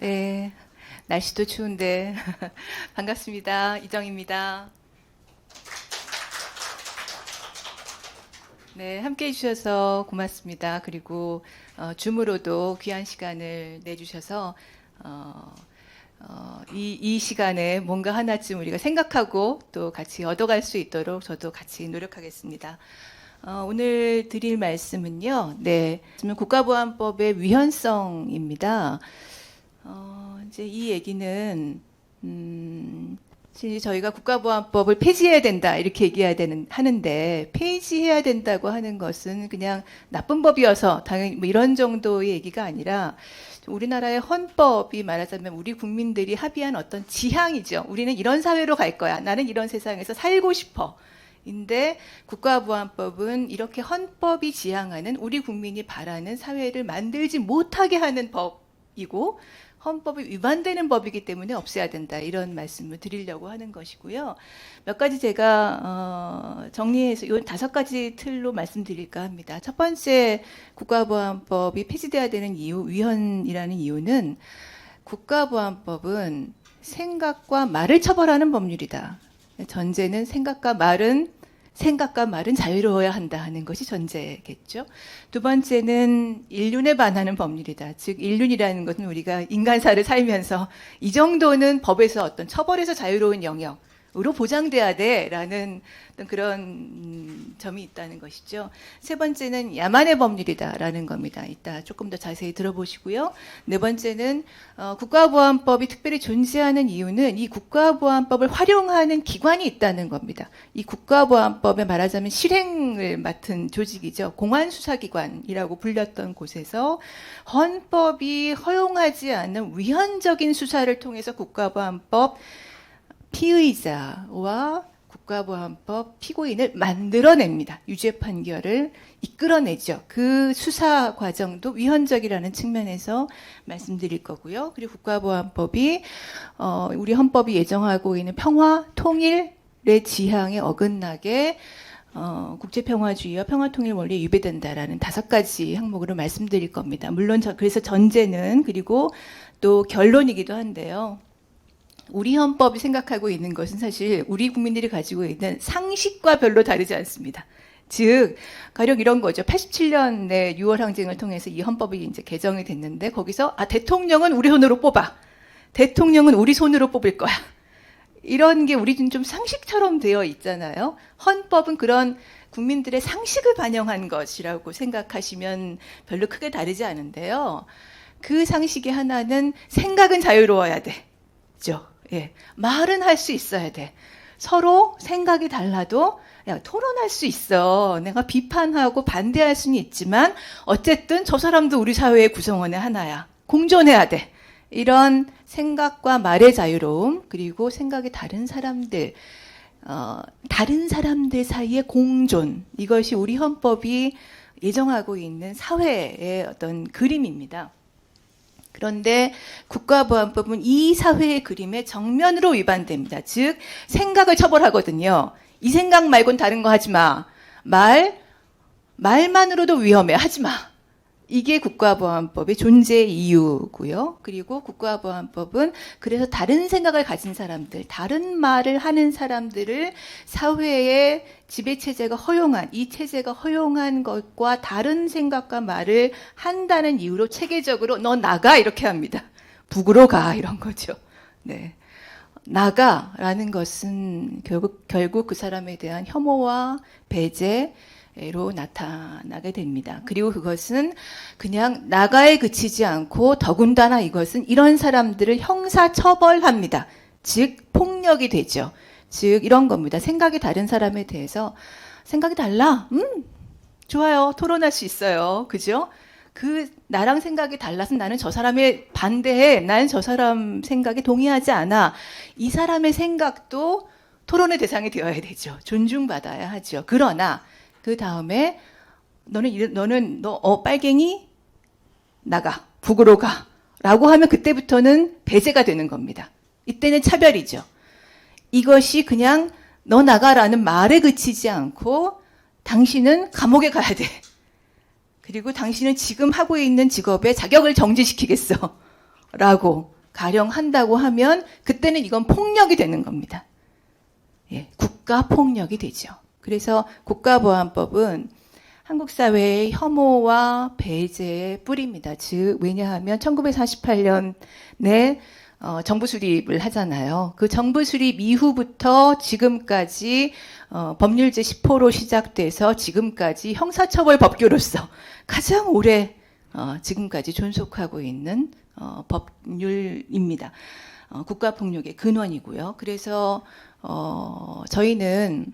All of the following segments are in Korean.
네, 날씨도 추운데 반갑습니다. 이정입니다. 네, 함께 해주셔서 고맙습니다. 그리고 줌으로도 귀한 시간을 내주셔서 이 시간에 뭔가 하나쯤 우리가 생각하고 또 같이 얻어갈 수 있도록 저도 같이 노력하겠습니다. 오늘 드릴 말씀은요, 네, 국가보안법의 위헌성입니다. 이제 이 얘기는, 저희가 국가보안법을 폐지해야 된다, 이렇게 하는데, 폐지해야 된다고 하는 것은 그냥 나쁜 법이어서, 당연히 뭐 이런 정도의 얘기가 아니라, 우리나라의 헌법이 말하자면 우리 국민들이 합의한 어떤 지향이죠. 우리는 이런 사회로 갈 거야. 나는 이런 세상에서 살고 싶어. 인데 국가보안법은 이렇게 헌법이 지향하는 우리 국민이 바라는 사회를 만들지 못하게 하는 법이고 헌법이 위반되는 법이기 때문에 없애야 된다. 이런 말씀을 드리려고 하는 것이고요. 몇 가지 제가 정리해서 이 5가지 틀로 말씀드릴까 합니다. 첫 번째, 국가보안법이 폐지돼야 되는 이유, 위헌이라는 이유는 국가보안법은 생각과 말을 처벌하는 법률이다. 전제는 생각과 말은 자유로워야 한다 하는 것이 전제겠죠. 두 번째는 인륜에 반하는 법률이다. 즉 인륜이라는 것은 우리가 인간사를 살면서 이 정도는 법에서 어떤 처벌에서 자유로운 영역으로 보장돼야 돼라는 어떤 그런 점이 있다는 것이죠. 세 번째는 야만의 법률이다라는 겁니다. 이따 조금 더 자세히 들어보시고요. 네 번째는 국가보안법이 특별히 존재하는 이유는 이 국가보안법을 활용하는 기관이 있다는 겁니다. 이 국가보안법에 말하자면 실행을 맡은 조직이죠. 공안수사기관이라고 불렸던 곳에서 헌법이 허용하지 않는 위헌적인 수사를 통해서 국가보안법 피의자와 국가보안법 피고인을 만들어냅니다. 유죄 판결을 이끌어내죠. 그 수사 과정도 위헌적이라는 측면에서 말씀드릴 거고요. 그리고 국가보안법이 우리 헌법이 예정하고 있는 평화, 통일의 지향에 어긋나게 국제평화주의와 평화통일 원리에 위배된다라는 5가지 항목으로 말씀드릴 겁니다. 물론 그래서 전제는 그리고 또 결론이기도 한데요. 우리 헌법이 생각하고 있는 것은 사실 우리 국민들이 가지고 있는 상식과 별로 다르지 않습니다. 즉, 가령 이런 거죠. 87년에 6월 항쟁을 통해서 이 헌법이 이제 개정이 됐는데 거기서 대통령은 우리 손으로 뽑아. 대통령은 우리 손으로 뽑을 거야. 이런 게 우리는 좀 상식처럼 되어 있잖아요. 헌법은 그런 국민들의 상식을 반영한 것이라고 생각하시면 별로 크게 다르지 않은데요. 그 상식의 하나는 생각은 자유로워야 돼. 죠. 예. 말은 할 수 있어야 돼. 서로 생각이 달라도 토론할 수 있어. 내가 비판하고 반대할 수는 있지만 어쨌든 저 사람도 우리 사회의 구성원의 하나야. 공존해야 돼. 이런 생각과 말의 자유로움, 그리고 생각이 다른 사람들 사이의 공존, 이것이 우리 헌법이 예정하고 있는 사회의 어떤 그림입니다. 그런데 국가보안법은 이 사회의 그림에 정면으로 위반됩니다. 즉 생각을 처벌하거든요. 이 생각 말고는 다른 거 하지 마. 말만으로도 위험해. 하지 마. 이게 국가보안법의 존재 이유고요. 그리고 국가보안법은 그래서 다른 생각을 가진 사람들, 다른 말을 하는 사람들을 사회의 지배체제가 허용한, 이 체제가 허용한 것과 다른 생각과 말을 한다는 이유로 체계적으로 너 나가 이렇게 합니다. 북으로 가 이런 거죠. 네. 나가라는 것은 결국 그 사람에 대한 혐오와 배제로 나타나게 됩니다. 그리고 그것은 그냥 나가에 그치지 않고 더군다나 이것은 이런 사람들을 형사처벌합니다. 즉 폭력이 되죠. 즉 이런 겁니다. 생각이 다른 사람에 대해서 생각이 달라? 좋아요. 토론할 수 있어요. 그죠? 나랑 생각이 달라서 나는 저 사람에 반대해. 나는 저 사람 생각에 동의하지 않아. 이 사람의 생각도 토론의 대상이 되어야 되죠. 존중받아야 하죠. 그러나 그 다음에 너 빨갱이 나가. 북으로 가. 라고 하면 그때부터는 배제가 되는 겁니다. 이때는 차별이죠. 이것이 그냥 너 나가라는 말에 그치지 않고 당신은 감옥에 가야 돼. 그리고 당신은 지금 하고 있는 직업의 자격을 정지시키겠어. 라고 가령 한다고 하면 그때는 이건 폭력이 되는 겁니다. 예, 국가폭력이 되죠. 그래서 국가보안법은 한국 사회의 혐오와 배제의 뿌리입니다. 즉 왜냐하면 1948년에 정부 수립을 하잖아요. 그 정부 수립 이후부터 지금까지 법률제 10호로 시작돼서 지금까지 형사처벌 법규로서 가장 오래 지금까지 존속하고 있는 법률입니다. 국가폭력의 근원이고요. 그래서 저희는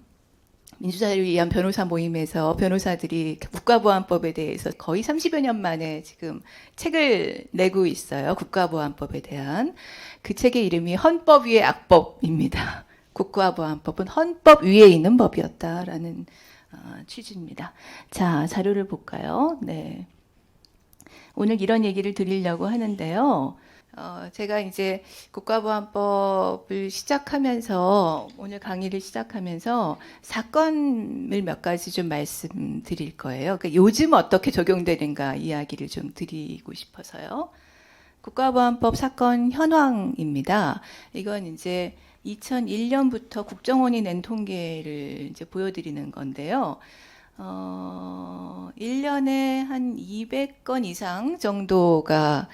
민주사회를 위한 변호사 모임에서 변호사들이 국가보안법에 대해서 거의 30여 년 만에 지금 책을 내고 있어요. 국가보안법에 대한. 그 책의 이름이 헌법 위의 악법입니다. 국가보안법은 헌법 위에 있는 법이었다라는 취지입니다. 자, 자료를 볼까요? 네. 오늘 이런 얘기를 드리려고 하는데요. 제가 이제 국가보안법을 시작하면서, 오늘 강의를 시작하면서 사건을 몇 가지 좀 말씀드릴 거예요. 그러니까 요즘 어떻게 적용되는가 이야기를 좀 드리고 싶어서요. 국가보안법 사건 현황입니다. 이건 이제 2001년부터 국정원이 낸 통계를 이제 보여드리는 건데요. 1년에 한 200건 이상 정도가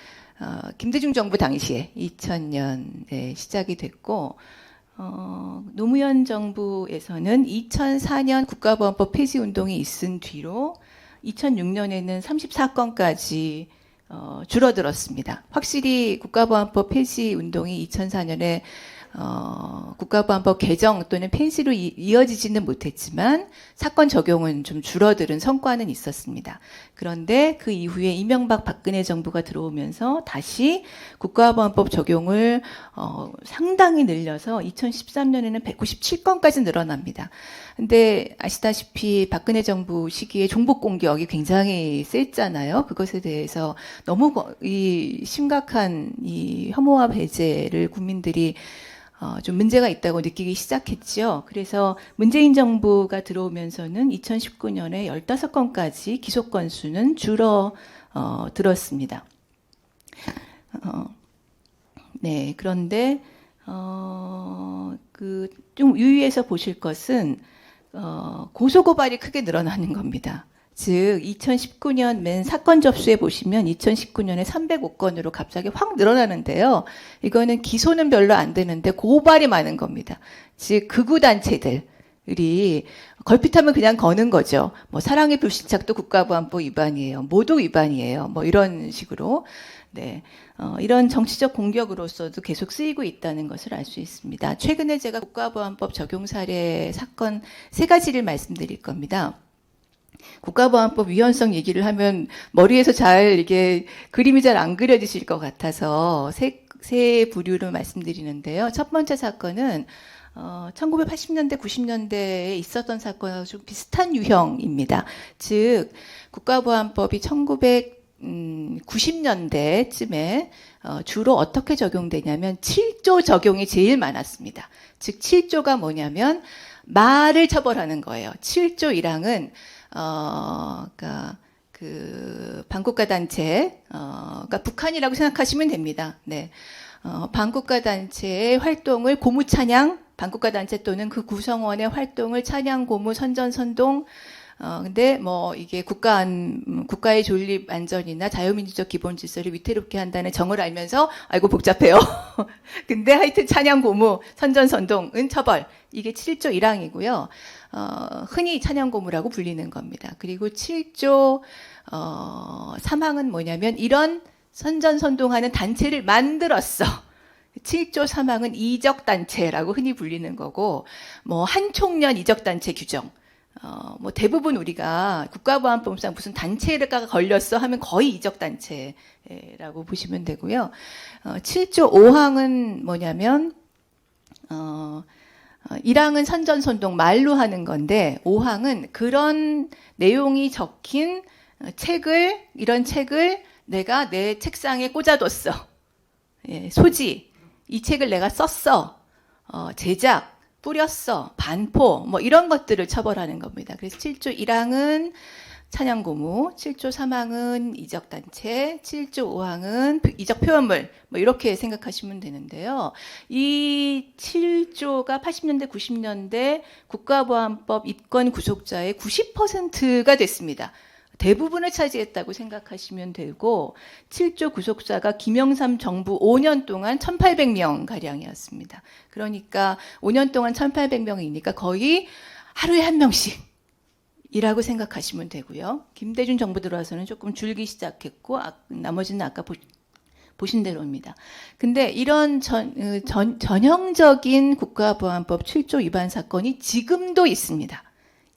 김대중 정부 당시에 2000년에 시작이 됐고, 노무현 정부에서는 2004년 국가보안법 폐지 운동이 있은 뒤로 2006년에는 34건까지 줄어들었습니다. 확실히 국가보안법 폐지 운동이 2004년에 국가보안법 개정 또는 폐지로 이어지지는 못했지만 사건 적용은 좀 줄어드는 성과는 있었습니다. 그런데 그 이후에 이명박 박근혜 정부가 들어오면서 다시 국가보안법 적용을 상당히 늘려서 2013년에는 197건까지 늘어납니다. 근데 아시다시피 박근혜 정부 시기에 종북 공격이 굉장히 셌잖아요. 그것에 대해서 너무 이 심각한 이 혐오와 배제를 국민들이 좀 문제가 있다고 느끼기 시작했죠. 그래서 문재인 정부가 들어오면서는 2019년에 15건까지 기소 건수는 줄어들었습니다. 네, 그런데 좀 유의해서 보실 것은 고소고발이 크게 늘어나는 겁니다. 즉 2019년 맨 사건 접수해 보시면 2019년에 305건으로 갑자기 확 늘어나는데요. 이거는 기소는 별로 안 되는데 고발이 많은 겁니다. 즉 극우 단체들이 걸핏하면 그냥 거는 거죠. 뭐 사랑의 불시착도 국가보안법 위반이에요. 모두 위반이에요. 뭐 이런 식으로. 네, 이런 정치적 공격으로서도 계속 쓰이고 있다는 것을 알 수 있습니다. 최근에 제가 국가보안법 적용 사례 사건 3가지를 말씀드릴 겁니다. 국가보안법 위헌성 얘기를 하면 머리에서 잘 이게 그림이 잘 안 그려지실 것 같아서 세 부류로 말씀드리는데요. 첫 번째 사건은 1980년대, 90년대에 있었던 사건과 좀 비슷한 유형입니다. 즉 국가보안법이 1990년대쯤에 주로 어떻게 적용되냐면 7조 적용이 제일 많았습니다. 즉 7조가 뭐냐면 말을 처벌하는 거예요. 7조 1항은 그러니까 그 반국가 단체, 그러니까 북한이라고 생각하시면 됩니다. 네, 반국가 단체의 활동을 고무 찬양, 반국가 단체 또는 그 구성원의 활동을 찬양, 고무, 선전, 선동. 근데 뭐 이게 국가의 존립 안전이나 자유민주적 기본 질서를 위태롭게 한다는 정을 알면서 아이고 복잡해요. 근데 하여튼 찬양, 고무, 선전, 선동은 처벌. 이게 7조 1항이고요. 흔히 찬양, 고무라고 불리는 겁니다. 그리고 7조 3항은 뭐냐면 이런 선전, 선동하는 단체를 만들었어. 7조 3항은 이적단체라고 흔히 불리는 거고, 뭐 한총련 이적단체 규정. 뭐 대부분 우리가 국가보안법상 무슨 단체가 걸렸어 하면 거의 이적단체라고 보시면 되고요. 7조 5항은 뭐냐면 1항은 선전선동 말로 하는 건데 5항은 그런 내용이 적힌 이런 책을 내가 내 책상에 꽂아뒀어. 예, 소지, 이 책을 내가 썼어. 제작, 뿌렸어, 반포, 뭐 이런 것들을 처벌하는 겁니다. 그래서 7조 1항은 찬양고무, 7조 3항은 이적단체, 7조 5항은 이적 표현물, 뭐 이렇게 생각하시면 되는데요. 이 7조가 80년대, 90년대 국가보안법 입건 구속자의 90%가 됐습니다. 대부분을 차지했다고 생각하시면 되고 7조 구속자가 김영삼 정부 5년 동안 1,800명 가량이었습니다. 그러니까 5년 동안 1,800명이니까 거의 하루에 한 명씩 이라고 생각하시면 되고요. 김대중 정부 들어와서는 조금 줄기 시작했고 나머지는 아까 보신 대로입니다. 근데 이런 전형적인 국가보안법 7조 위반 사건이 지금도 있습니다.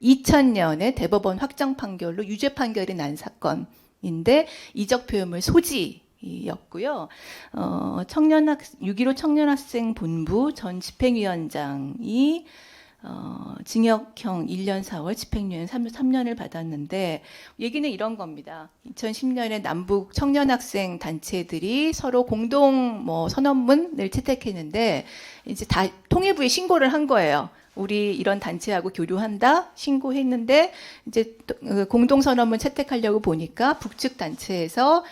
2000년에 대법원 확정 판결로 유죄 판결이 난 사건인데 이적 표현물 소지였고요. 6.15 청년학생 본부 전 집행위원장이 징역형 1년 4월, 집행유예 3년을 받았는데 얘기는 이런 겁니다. 2010년에 남북 청년학생 단체들이 서로 공동 선언문을 채택했는데 이제 다 통일부에 신고를 한 거예요. 우리 이런 단체하고 교류한다 신고했는데 이제 공동 선언문 채택하려고 보니까 북측 단체에서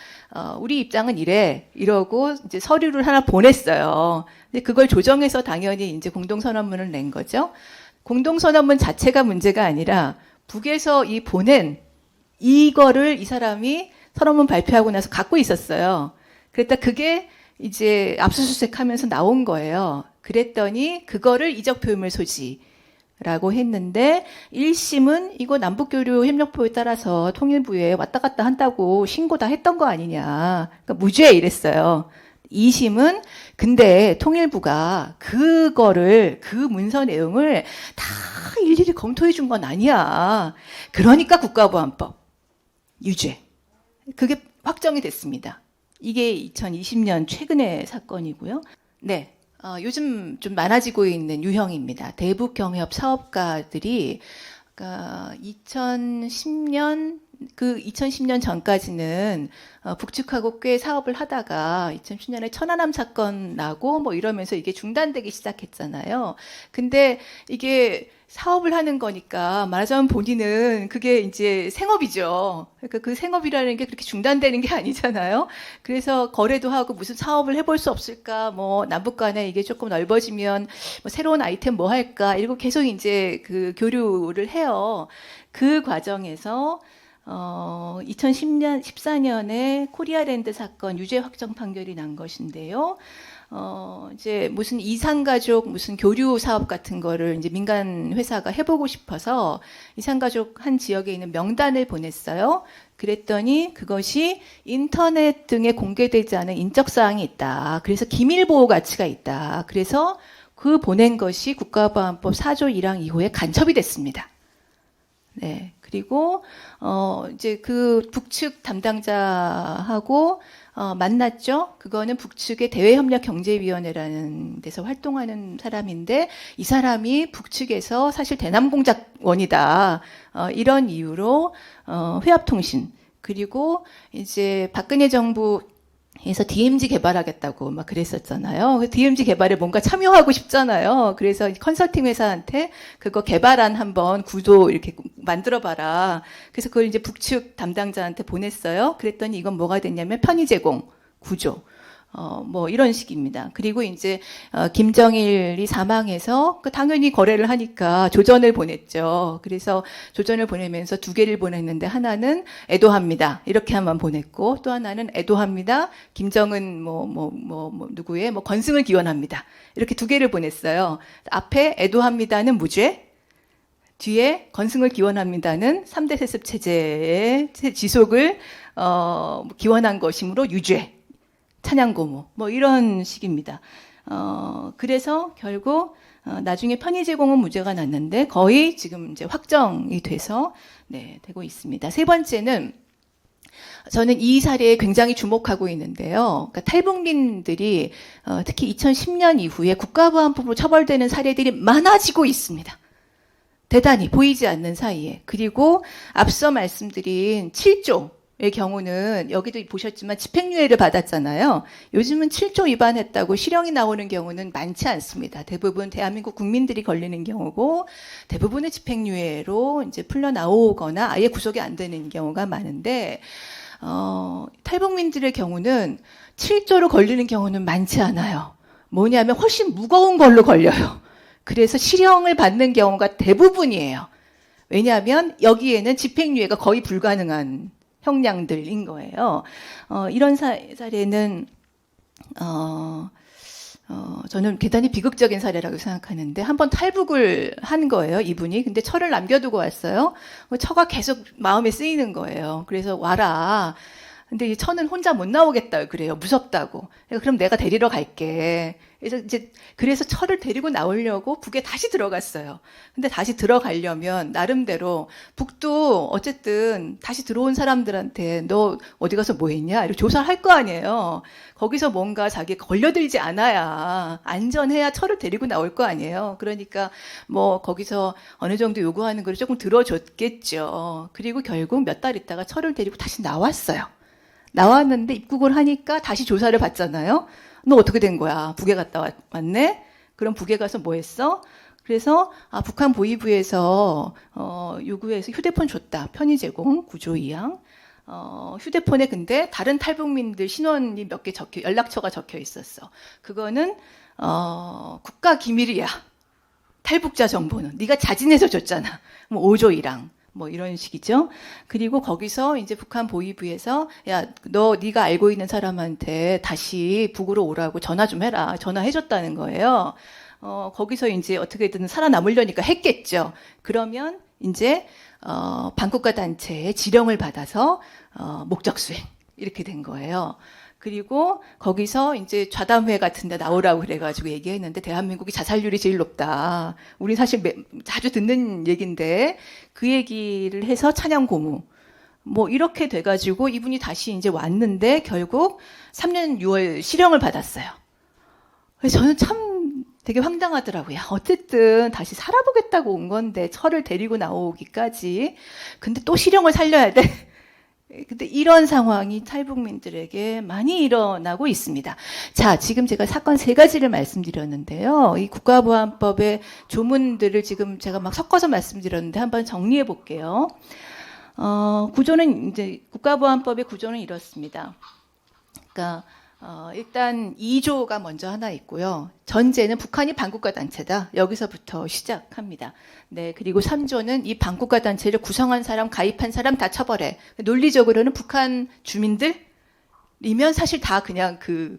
우리 입장은 이러고 이제 서류를 하나 보냈어요. 근데 그걸 조정해서 당연히 이제 공동 선언문을 낸 거죠. 공동 선언문 자체가 문제가 아니라 북에서 이 보낸 이거를 이 사람이 선언문 발표하고 나서 갖고 있었어요. 그랬다 그게 이제 압수수색하면서 나온 거예요. 그랬더니 그거를 이적 표현물 소지라고 했는데 1심은 이거 남북교류 협력법에 따라서 통일부에 왔다 갔다 한다고 신고 다 했던 거 아니냐. 그러니까 무죄 이랬어요. 2심은 근데 통일부가 그거를 그 문서 내용을 다 일일이 검토해 준 건 아니야. 그러니까 국가보안법 유죄. 그게 확정이 됐습니다. 이게 2020년 최근의 사건이고요. 네. 요즘 좀 많아지고 있는 유형입니다. 대북경협 사업가들이, 그러니까 2010년 전까지는 북측하고 꽤 사업을 하다가 2010년에 천안함 사건 나고 뭐 이러면서 이게 중단되기 시작했잖아요. 근데 이게 사업을 하는 거니까 말하자면 본인은 그게 이제 생업이죠. 그러니까 그 생업이라는 게 그렇게 중단되는 게 아니잖아요. 그래서 거래도 하고 무슨 사업을 해볼 수 없을까, 뭐 남북 간에 이게 조금 넓어지면 뭐 새로운 아이템 뭐 할까, 이러고 계속 이제 그 교류를 해요. 그 과정에서 14년에 코리아랜드 사건 유죄 확정 판결이 난 것인데요. 이제 무슨 이산가족 무슨 교류 사업 같은 거를 이제 민간 회사가 해보고 싶어서 이산가족 한 지역에 있는 명단을 보냈어요. 그랬더니 그것이 인터넷 등에 공개되지 않은 인적사항이 있다. 그래서 기밀보호 가치가 있다. 그래서 그 보낸 것이 국가보안법 4조 1항 2호에 간첩이 됐습니다. 네. 그리고 이제 그 북측 담당자하고 만났죠. 그거는 북측의 대외협력경제위원회라는 데서 활동하는 사람인데 이 사람이 북측에서 사실 대남공작원이다. 이런 이유로 회합통신 그리고 이제 박근혜 정부 그래서 DMZ 개발하겠다고 막 그랬었잖아요. DMZ 개발에 뭔가 참여하고 싶잖아요. 그래서 컨설팅 회사한테 그거 개발안 한번 구조 이렇게 만들어봐라. 그래서 그걸 이제 북측 담당자한테 보냈어요. 그랬더니 이건 뭐가 됐냐면 편의 제공 구조. 뭐 이런 식입니다. 그리고 이제 김정일이 사망해서 당연히 거래를 하니까 조전을 보냈죠. 그래서 조전을 보내면서 두 개를 보냈는데 하나는 애도합니다. 이렇게 한번 보냈고 또 하나는 애도합니다. 김정은 누구의 건승을 기원합니다. 이렇게 두 개를 보냈어요. 앞에 애도합니다는 무죄, 뒤에 건승을 기원합니다는 3대 세습 체제의 지속을 기원한 것이므로 유죄. 찬양고무 뭐 이런 식입니다. 그래서 결국 나중에 편의 제공은 무죄가 났는데 거의 지금 이제 확정이 돼서 되고 있습니다. 세 번째는 저는 이 사례에 굉장히 주목하고 있는데요. 그러니까 탈북민들이 특히 2010년 이후에 국가보안법으로 처벌되는 사례들이 많아지고 있습니다. 대단히 보이지 않는 사이에. 그리고 앞서 말씀드린 7조 의 경우는 여기도 보셨지만 집행유예를 받았잖아요. 요즘은 7조 위반했다고 실형이 나오는 경우는 많지 않습니다. 대부분 대한민국 국민들이 걸리는 경우고 대부분의 집행유예로 이제 풀려 나오거나 아예 구속이 안 되는 경우가 많은데 탈북민들의 경우는 7조로 걸리는 경우는 많지 않아요. 뭐냐면 훨씬 무거운 걸로 걸려요. 그래서 실형을 받는 경우가 대부분이에요. 왜냐하면 여기에는 집행유예가 거의 불가능한 형량들인 거예요. 이런 사례는 저는 대단히 비극적인 사례라고 생각하는데 한번 탈북을 한 거예요, 이분이. 근데 처를 남겨두고 왔어요. 처가 계속 마음에 쓰이는 거예요. 그래서 와라. 근데 이 처는 혼자 못 나오겠다 그래요. 무섭다고. 그럼 내가 데리러 갈게. 그래서 처를 데리고 나오려고 북에 다시 들어갔어요. 근데 다시 들어가려면 나름대로 북도 어쨌든 다시 들어온 사람들한테 너 어디 가서 뭐 했냐? 이렇게 조사를 할 거 아니에요. 거기서 뭔가 자기 걸려들지 않아야 안전해야 처를 데리고 나올 거 아니에요. 그러니까 뭐 거기서 어느 정도 요구하는 걸 조금 들어줬겠죠. 그리고 결국 몇 달 있다가 처를 데리고 다시 나왔어요. 나왔는데 입국을 하니까 다시 조사를 받잖아요. 너 어떻게 된 거야? 북에 갔다 왔네? 그럼 북에 가서 뭐 했어? 그래서 북한 보위부에서 요구해서 휴대폰 줬다. 편의 제공 구조 2항. 휴대폰에 근데 다른 탈북민들 신원이 몇 개 연락처가 적혀 있었어. 그거는 국가 기밀이야. 탈북자 정보는 네가 자진해서 줬잖아. 뭐 5조 1항. 뭐 이런 식이죠. 그리고 거기서 이제 북한 보위부에서 야, 네가 알고 있는 사람한테 다시 북으로 오라고 전화 좀 해라. 전화해줬다는 거예요. 거기서 이제 어떻게든 살아남으려니까 했겠죠. 그러면 이제 반국가 단체의 지령을 받아서 목적 수행 이렇게 된 거예요. 그리고 거기서 이제 좌담회 같은 데 나오라고 그래가지고 얘기했는데 대한민국이 자살률이 제일 높다. 우리 사실 자주 듣는 얘기인데 그 얘기를 해서 찬양 고무. 뭐 이렇게 돼가지고 이분이 다시 이제 왔는데 결국 3년 6월 실형을 받았어요. 그래서 저는 참 되게 황당하더라고요. 어쨌든 다시 살아보겠다고 온 건데 처를 데리고 나오기까지. 근데 또 실형을 살려야 돼. 근데 이런 상황이 탈북민들에게 많이 일어나고 있습니다. 자, 지금 제가 사건 3가지를 말씀드렸는데요. 이 국가보안법의 조문들을 지금 제가 막 섞어서 말씀드렸는데 한번 정리해 볼게요. 구조는 이제 국가보안법의 구조는 이렇습니다. 그러니까 일단 2조가 먼저 하나 있고요. 전제는 북한이 반국가 단체다. 여기서부터 시작합니다. 네, 그리고 3조는 이 반국가 단체를 구성한 사람, 가입한 사람 다 처벌해. 논리적으로는 북한 주민들이면 사실 다 그냥 그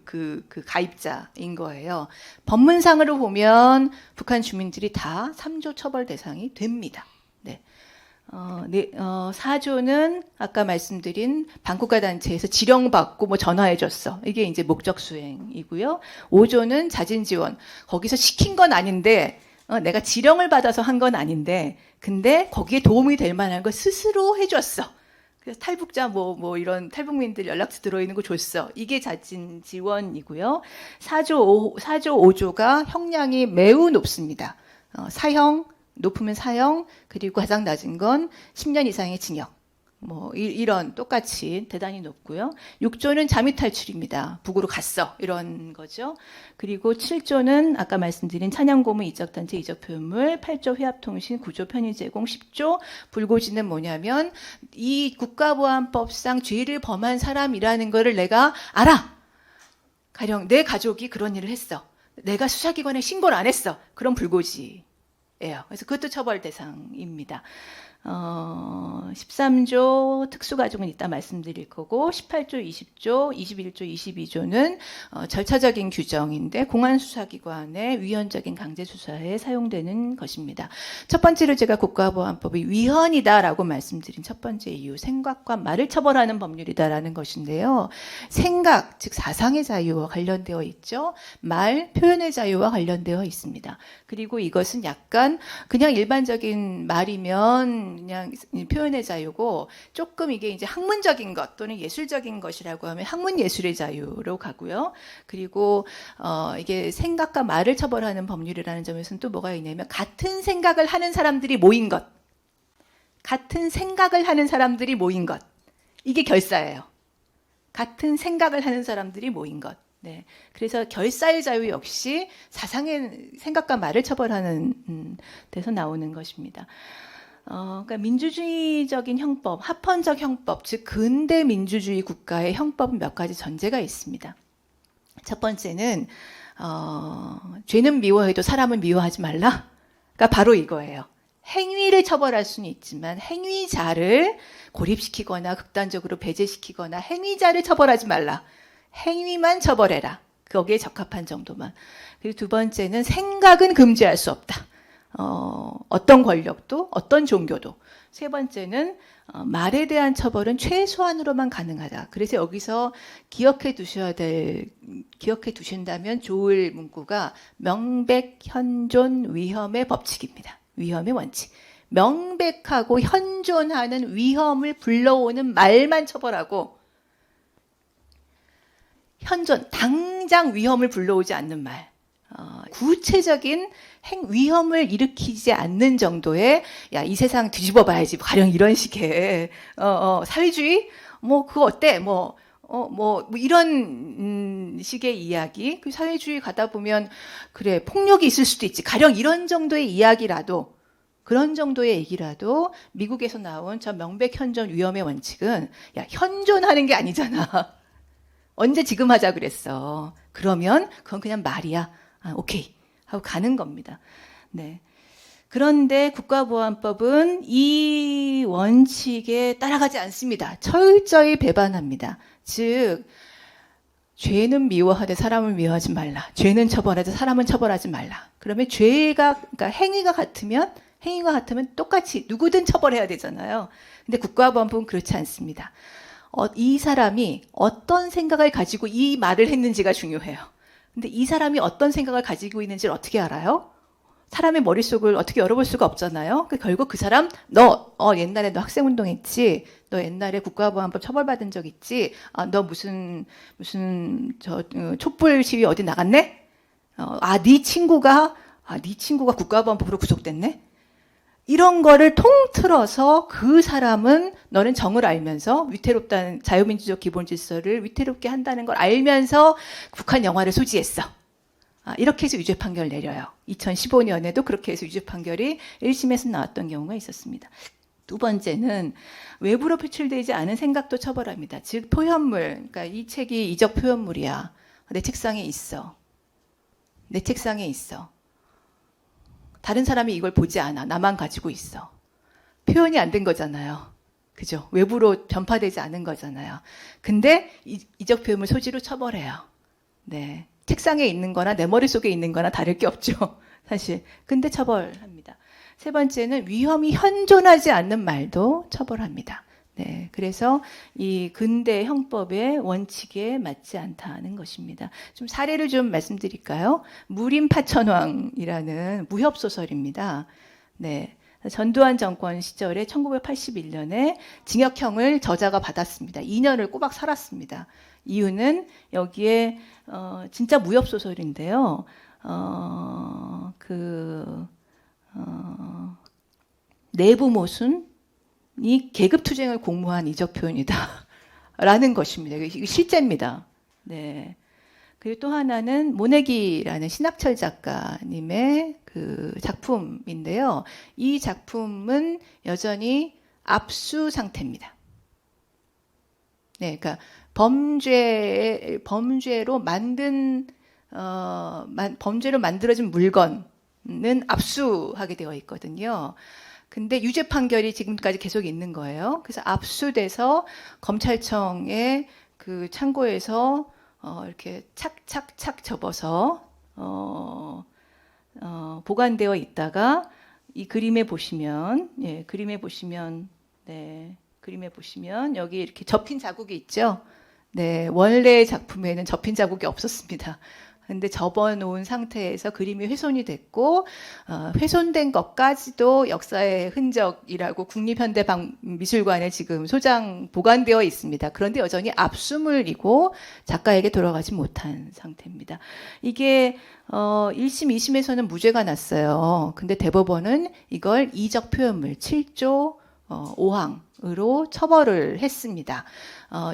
가입자인 거예요. 법문상으로 보면 북한 주민들이 다 3조 처벌 대상이 됩니다. 네. 4조는 아까 말씀드린 반국가 단체에서 지령받고 뭐 전화해줬어. 이게 이제 목적 수행이고요. 5조는 자진 지원. 거기서 시킨 건 아닌데, 내가 지령을 받아서 한 건 아닌데, 근데 거기에 도움이 될 만한 걸 스스로 해줬어. 그래서 탈북자 뭐 이런 탈북민들 연락처 들어있는 거 줬어. 이게 자진 지원이고요. 4조 5조가 형량이 매우 높습니다. 사형, 높으면 사형, 그리고 가장 낮은 건 10년 이상의 징역. 뭐 이런 똑같이 대단히 높고요. 6조는 잠입 탈출입니다. 북으로 갔어. 이런 거죠. 그리고 7조는 아까 말씀드린 찬양고문 이적단체 이적표현물, 8조 회합통신, 9조 편의 제공, 10조 불고지는 뭐냐면 이 국가보안법상 죄를 범한 사람이라는 거를 내가 알아. 가령 내 가족이 그런 일을 했어. 내가 수사기관에 신고를 안 했어. 그럼 불고지. 그래서 그것도 처벌 대상입니다. 13조 특수가족은 이따 말씀드릴 거고 18조, 20조, 21조, 22조는 절차적인 규정인데 공안수사기관의 위헌적인 강제수사에 사용되는 것입니다. 첫 번째로 제가 국가보안법이 위헌이다라고 말씀드린 첫 번째 이유, 생각과 말을 처벌하는 법률이다라는 것인데요. 생각, 즉 사상의 자유와 관련되어 있죠. 말, 표현의 자유와 관련되어 있습니다. 그리고 이것은 약간 그냥 일반적인 말이면 그냥 표현의 자유고 조금 이게 이제 학문적인 것 또는 예술적인 것이라고 하면 학문 예술의 자유로 가고요. 그리고 이게 생각과 말을 처벌하는 법률이라는 점에서는 또 뭐가 있냐면 같은 생각을 하는 사람들이 모인 것. 같은 생각을 하는 사람들이 모인 것. 이게 결사예요. 같은 생각을 하는 사람들이 모인 것. 네. 그래서 결사의 자유 역시 사상의 생각과 말을 처벌하는 데서 나오는 것입니다. 그러니까 민주주의적인 형법, 합헌적 형법, 즉 근대 민주주의 국가의 형법은 몇 가지 전제가 있습니다. 첫 번째는 죄는 미워해도 사람은 미워하지 말라. 그러니까 바로 이거예요. 행위를 처벌할 수는 있지만 행위자를 고립시키거나 극단적으로 배제시키거나 행위자를 처벌하지 말라. 행위만 처벌해라. 거기에 적합한 정도만. 그리고 두 번째는 생각은 금지할 수 없다. 어떤 권력도 어떤 종교도. 세 번째는 말에 대한 처벌은 최소한으로만 가능하다. 그래서 여기서 기억해 두신다면 좋을 문구가 명백 현존 위험의 법칙입니다. 위험의 원칙. 명백하고 현존하는 위험을 불러오는 말만 처벌하고 현존, 당장 위험을 불러오지 않는 말. 구체적인 위험을 일으키지 않는 정도의 야, 이 세상 뒤집어 봐야지. 가령 이런 식의 사회주의 뭐 그거 어때? 뭐 이런 식의 이야기. 그 사회주의 가다 보면 그래 폭력이 있을 수도 있지. 가령 이런 정도의 이야기라도 그런 정도의 얘기라도 미국에서 나온 저 명백 현존 위험의 원칙은 야 현존하는 게 아니잖아. 언제 지금 하자 그랬어. 그러면 그건 그냥 말이야. 오케이 하고 가는 겁니다. 네. 그런데 국가보안법은 이 원칙에 따라가지 않습니다. 철저히 배반합니다. 즉 죄는 미워하되 사람을 미워하지 말라. 죄는 처벌하되 사람은 처벌하지 말라. 그러면 그러니까 행위가 같으면 똑같이 누구든 처벌해야 되잖아요. 근데 국가보안법은 그렇지 않습니다. 이 사람이 어떤 생각을 가지고 이 말을 했는지가 중요해요. 근데 이 사람이 어떤 생각을 가지고 있는지를 어떻게 알아요? 사람의 머릿속을 어떻게 열어볼 수가 없잖아요. 결국 그 사람, 너 옛날에 너 학생운동했지? 너 옛날에 국가보안법 처벌받은 적 있지? 너 무슨 촛불 시위 어디 나갔네? 네 친구가 국가보안법으로 구속됐네? 이런 거를 통틀어서 그 사람은 너는 정을 알면서 위태롭다는 자유민주적 기본 질서를 위태롭게 한다는 걸 알면서 북한 영화를 소지했어. 이렇게 해서 유죄 판결을 내려요. 2015년에도 그렇게 해서 유죄 판결이 1심에서 나왔던 경우가 있었습니다. 두 번째는 외부로 표출되지 않은 생각도 처벌합니다. 즉 표현물, 그러니까 이 책이 이적 표현물이야. 내 책상에 있어. 내 책상에 있어. 다른 사람이 이걸 보지 않아. 나만 가지고 있어. 표현이 안 된 거잖아요. 그죠? 외부로 전파되지 않은 거잖아요. 근데 이적 표현물 소지로 처벌해요. 네. 책상에 있는 거나 내 머릿속에 있는 거나 다를 게 없죠. 사실. 근데 처벌합니다. 세 번째는 위험이 현존하지 않는 말도 처벌합니다. 네. 그래서 이 근대 형법의 원칙에 맞지 않다는 것입니다. 좀 사례를 좀 말씀드릴까요? 무림파천왕이라는 무협소설입니다. 네. 전두환 정권 시절에 1981년에 징역형을 저자가 받았습니다. 2년을 꼬박 살았습니다. 이유는 여기에 진짜 무협소설인데요. 내부 모순 이 계급투쟁을 공모한 이적 표현이다. 라는 것입니다. 이거 실제입니다. 네. 그리고 또 하나는 모내기라는 신학철 작가님의 그 작품인데요. 이 작품은 여전히 압수 상태입니다. 네. 그러니까 범죄로 만들어진 물건은 압수하게 되어 있거든요. 근데 유죄 판결이 지금까지 계속 있는 거예요. 그래서 압수돼서 검찰청의 그 창고에서 이렇게 착착착 접어서 보관되어 있다가 이 그림에 보시면 여기 이렇게 접힌 자국이 있죠. 네, 원래 작품에는 접힌 자국이 없었습니다. 근데 접어놓은 상태에서 그림이 훼손이 됐고 훼손된 것까지도 역사의 흔적이라고 국립현대미술관에 지금 소장 보관되어 있습니다. 그런데 여전히 압수물이고 작가에게 돌아가지 못한 상태입니다. 이게 1심, 2심에서는 무죄가 났어요. 근데 대법원은 이걸 이적 표현물 7조 5항 으로 처벌을 했습니다.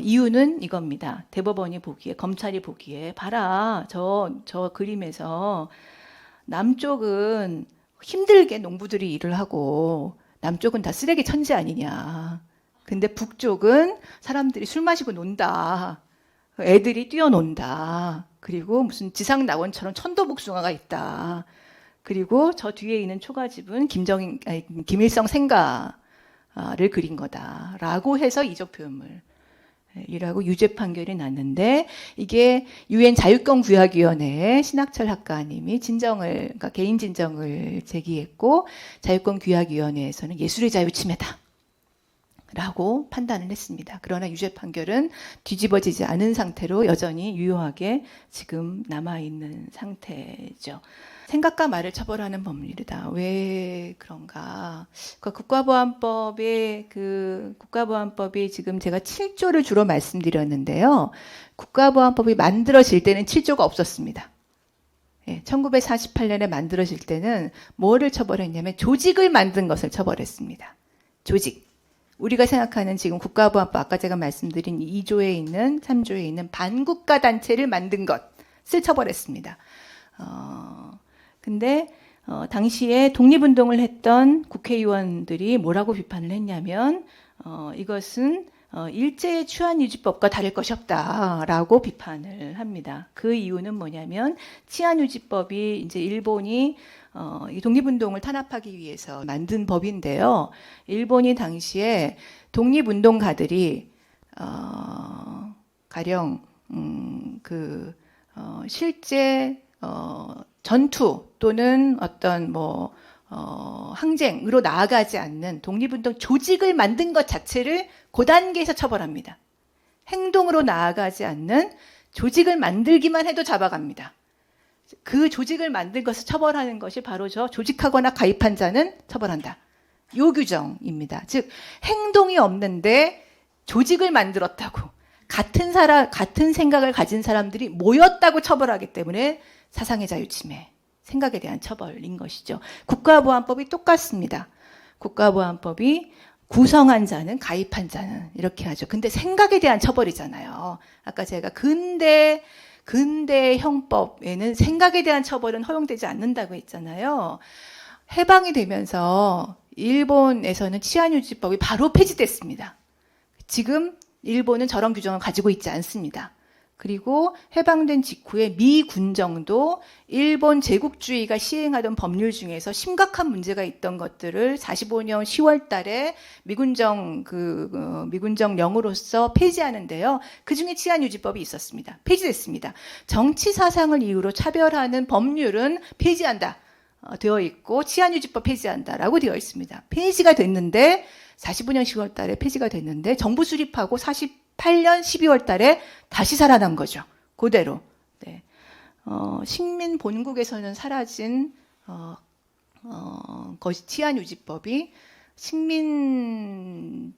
이유는 이겁니다. 대법원이 보기에, 검찰이 보기에, 봐라, 저 그림에서 남쪽은 힘들게 농부들이 일을 하고 남쪽은 다 쓰레기 천지 아니냐. 근데 북쪽은 사람들이 술 마시고 논다. 애들이 뛰어논다. 그리고 무슨 지상낙원처럼 천도복숭아가 있다. 그리고 저 뒤에 있는 초가집은 김일성 생가를 그린 거다라고 해서 이적표현물 이라고 유죄 판결이 났는데, 이게 유엔 자유권규약위원회에 신학철 학과님이 그러니까 개인 진정을 제기했고, 자유권규약위원회에서는 예술의 자유 침해다 라고 판단을 했습니다. 그러나 유죄 판결은 뒤집어지지 않은 상태로 여전히 유효하게 지금 남아있는 상태죠. 생각과 말을 처벌하는 법률이다. 왜 그런가? 국가보안법이 지금 제가 7조를 주로 말씀드렸는데요. 국가보안법이 만들어질 때는 7조가 없었습니다. 1948년에 만들어질 때는 뭐를 처벌했냐면 조직을 만든 것을 처벌했습니다. 조직. 우리가 생각하는 지금 국가보안법, 아까 제가 말씀드린 2조에 있는, 3조에 있는 반국가 단체를 만든 것을 처벌했습니다. 근데 당시에 독립운동을 했던 국회의원들이 뭐라고 비판을 했냐면, 이것은 일제의 치안유지법과 다를 것이 없다라고 비판을 합니다. 그 이유는 뭐냐면, 치안유지법이 이제 일본이 이 독립운동을 탄압하기 위해서 만든 법인데요. 일본이 당시에 독립운동가들이 가령 실제 전투 또는 어떤 항쟁으로 나아가지 않는 독립운동 조직을 만든 것 자체를 그 단계에서 처벌합니다. 행동으로 나아가지 않는 조직을 만들기만 해도 잡아갑니다. 그 조직을 만든 것을 처벌하는 것이 바로 저 조직하거나 가입한 자는 처벌한다. 요 규정입니다. 즉 행동이 없는데 조직을 만들었다고, 같은 생각을 가진 사람들이 모였다고 처벌하기 때문에 사상의 자유 침해, 생각에 대한 처벌인 것이죠. 국가보안법이 똑같습니다. 국가보안법이 구성한 자는, 가입한 자는 이렇게 하죠. 근데 생각에 대한 처벌이잖아요. 아까 제가 근대 형법에는 생각에 대한 처벌은 허용되지 않는다고 했잖아요. 해방이 되면서 일본에서는 치안유지법이 바로 폐지됐습니다. 지금 일본은 저런 규정을 가지고 있지 않습니다. 그리고 해방된 직후에 미 군정도 일본 제국주의가 시행하던 법률 중에서 심각한 문제가 있던 것들을 45년 10월 달에 미군정령으로서 폐지하는데요. 그중에 치안유지법이 있었습니다. 폐지됐습니다. 정치 사상을 이유로 차별하는 법률은 폐지한다 되어 있고, 치안유지법 폐지한다라고 되어 있습니다. 폐지가 됐는데 45년 10월 달에 폐지가 됐는데 정부 수립하고 48년 12월 달에 다시 살아난 거죠. 그대로. 네. 식민 본국에서는 사라진 치안유지법이 식민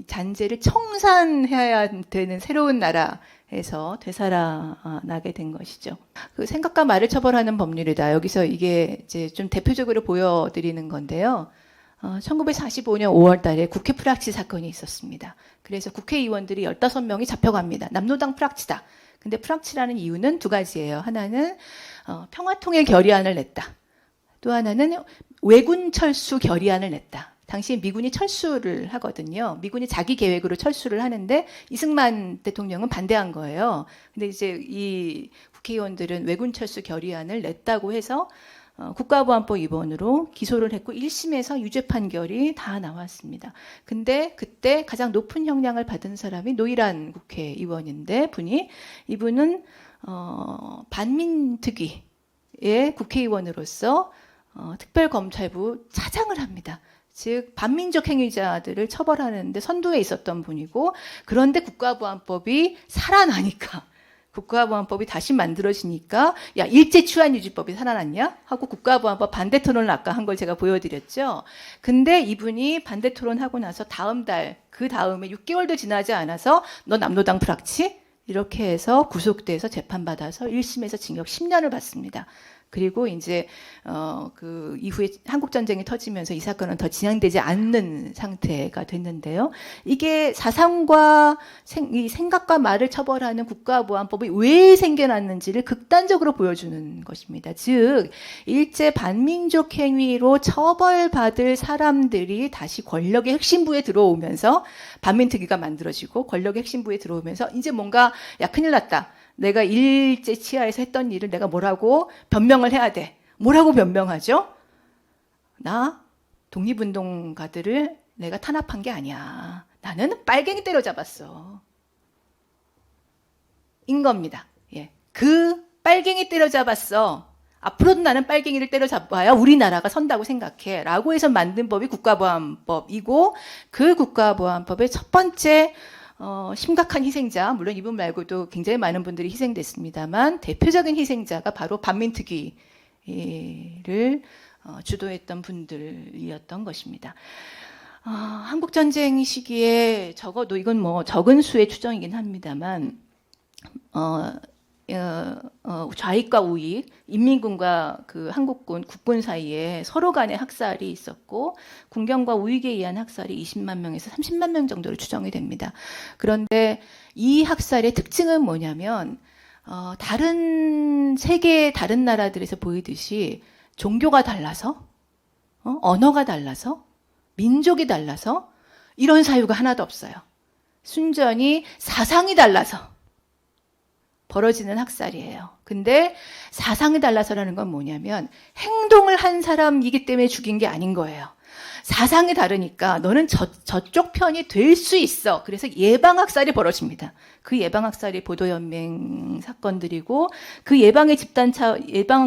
잔재를 청산해야 되는 새로운 나라에서 되살아나게 된 것이죠. 그 생각과 말을 처벌하는 법률이다. 여기서 이게 이제 좀 대표적으로 보여드리는 건데요. 1945년 5월 달에 국회 프락치 사건이 있었습니다. 그래서 국회의원들이 15명이 잡혀갑니다. 남노당 프락치다. 근데 프락치라는 이유는 두 가지예요. 하나는 평화통일 결의안을 냈다. 또 하나는 왜군 철수 결의안을 냈다. 당시에 미군이 철수를 하거든요. 미군이 자기 계획으로 철수를 하는데 이승만 대통령은 반대한 거예요. 근데 이제 이 국회의원들은 왜군 철수 결의안을 냈다고 해서 국가보안법 위반으로 기소를 했고 1심에서 유죄 판결이 다 나왔습니다. 근데 그때 가장 높은 형량을 받은 사람이 노일한 국회의원인데 이분은 반민특위의 국회의원으로서 특별검찰부 차장을 합니다. 즉 반민족 행위자들을 처벌하는데 선두에 있었던 분이고, 그런데 국가보안법이 살아나니까, 국가보안법이 다시 만들어지니까 야, 일제치안유지법이 살아났냐? 하고 국가보안법 반대 토론을 아까 한 걸 제가 보여드렸죠. 근데 이분이 반대 토론하고 나서 그 다음에 6개월도 지나지 않아서 너 남노당 프락치? 이렇게 해서 구속돼서 재판받아서 1심에서 징역 10년을 받습니다. 그리고 이제 그 이후에 한국 전쟁이 터지면서 이 사건은 더 진행되지 않는 상태가 됐는데요. 이게 사상과 이 생각과 말을 처벌하는 국가보안법이 왜 생겨났는지를 극단적으로 보여주는 것입니다. 즉 일제 반민족 행위로 처벌받을 사람들이 다시 권력의 핵심부에 들어오면서 반민특위가 만들어지고 권력의 핵심부에 들어오면서 이제 뭔가 야 큰일 났다. 내가 일제 치하에서 했던 일을 내가 뭐라고 변명을 해야 돼. 뭐라고 변명하죠? 나 독립운동가들을 내가 탄압한 게 아니야. 나는 빨갱이 때려잡았어. 인 겁니다. 예. 그 빨갱이 때려잡았어. 앞으로도 나는 빨갱이를 때려잡아야 우리나라가 선다고 생각해. 라고 해서 만든 법이 국가보안법이고 그 국가보안법의 첫 번째 심각한 희생자, 물론 이분 말고도 굉장히 많은 분들이 희생됐습니다만 대표적인 희생자가 바로 반민특위를 주도했던 분들이었던 것입니다. 한국전쟁 시기에 적어도 이건 뭐 적은 수의 추정이긴 합니다만 좌익과 우익, 인민군과 그 한국군, 국군 사이에 서로 간의 학살이 있었고 군경과 우익에 의한 학살이 20만 명에서 30만 명 정도로 추정이 됩니다. 그런데 이 학살의 특징은 뭐냐면 다른 세계 다른 나라들에서 보이듯이 종교가 달라서 언어가 달라서 민족이 달라서 이런 사유가 하나도 없어요. 순전히 사상이 달라서 벌어지는 학살이에요. 근데 사상이 달라서라는 건 뭐냐면 행동을 한 사람이기 때문에 죽인 게 아닌 거예요. 사상이 다르니까 너는 저쪽 편이 될 수 있어. 그래서 예방학살이 벌어집니다. 그 예방학살이 보도연맹 사건들이고 그 예방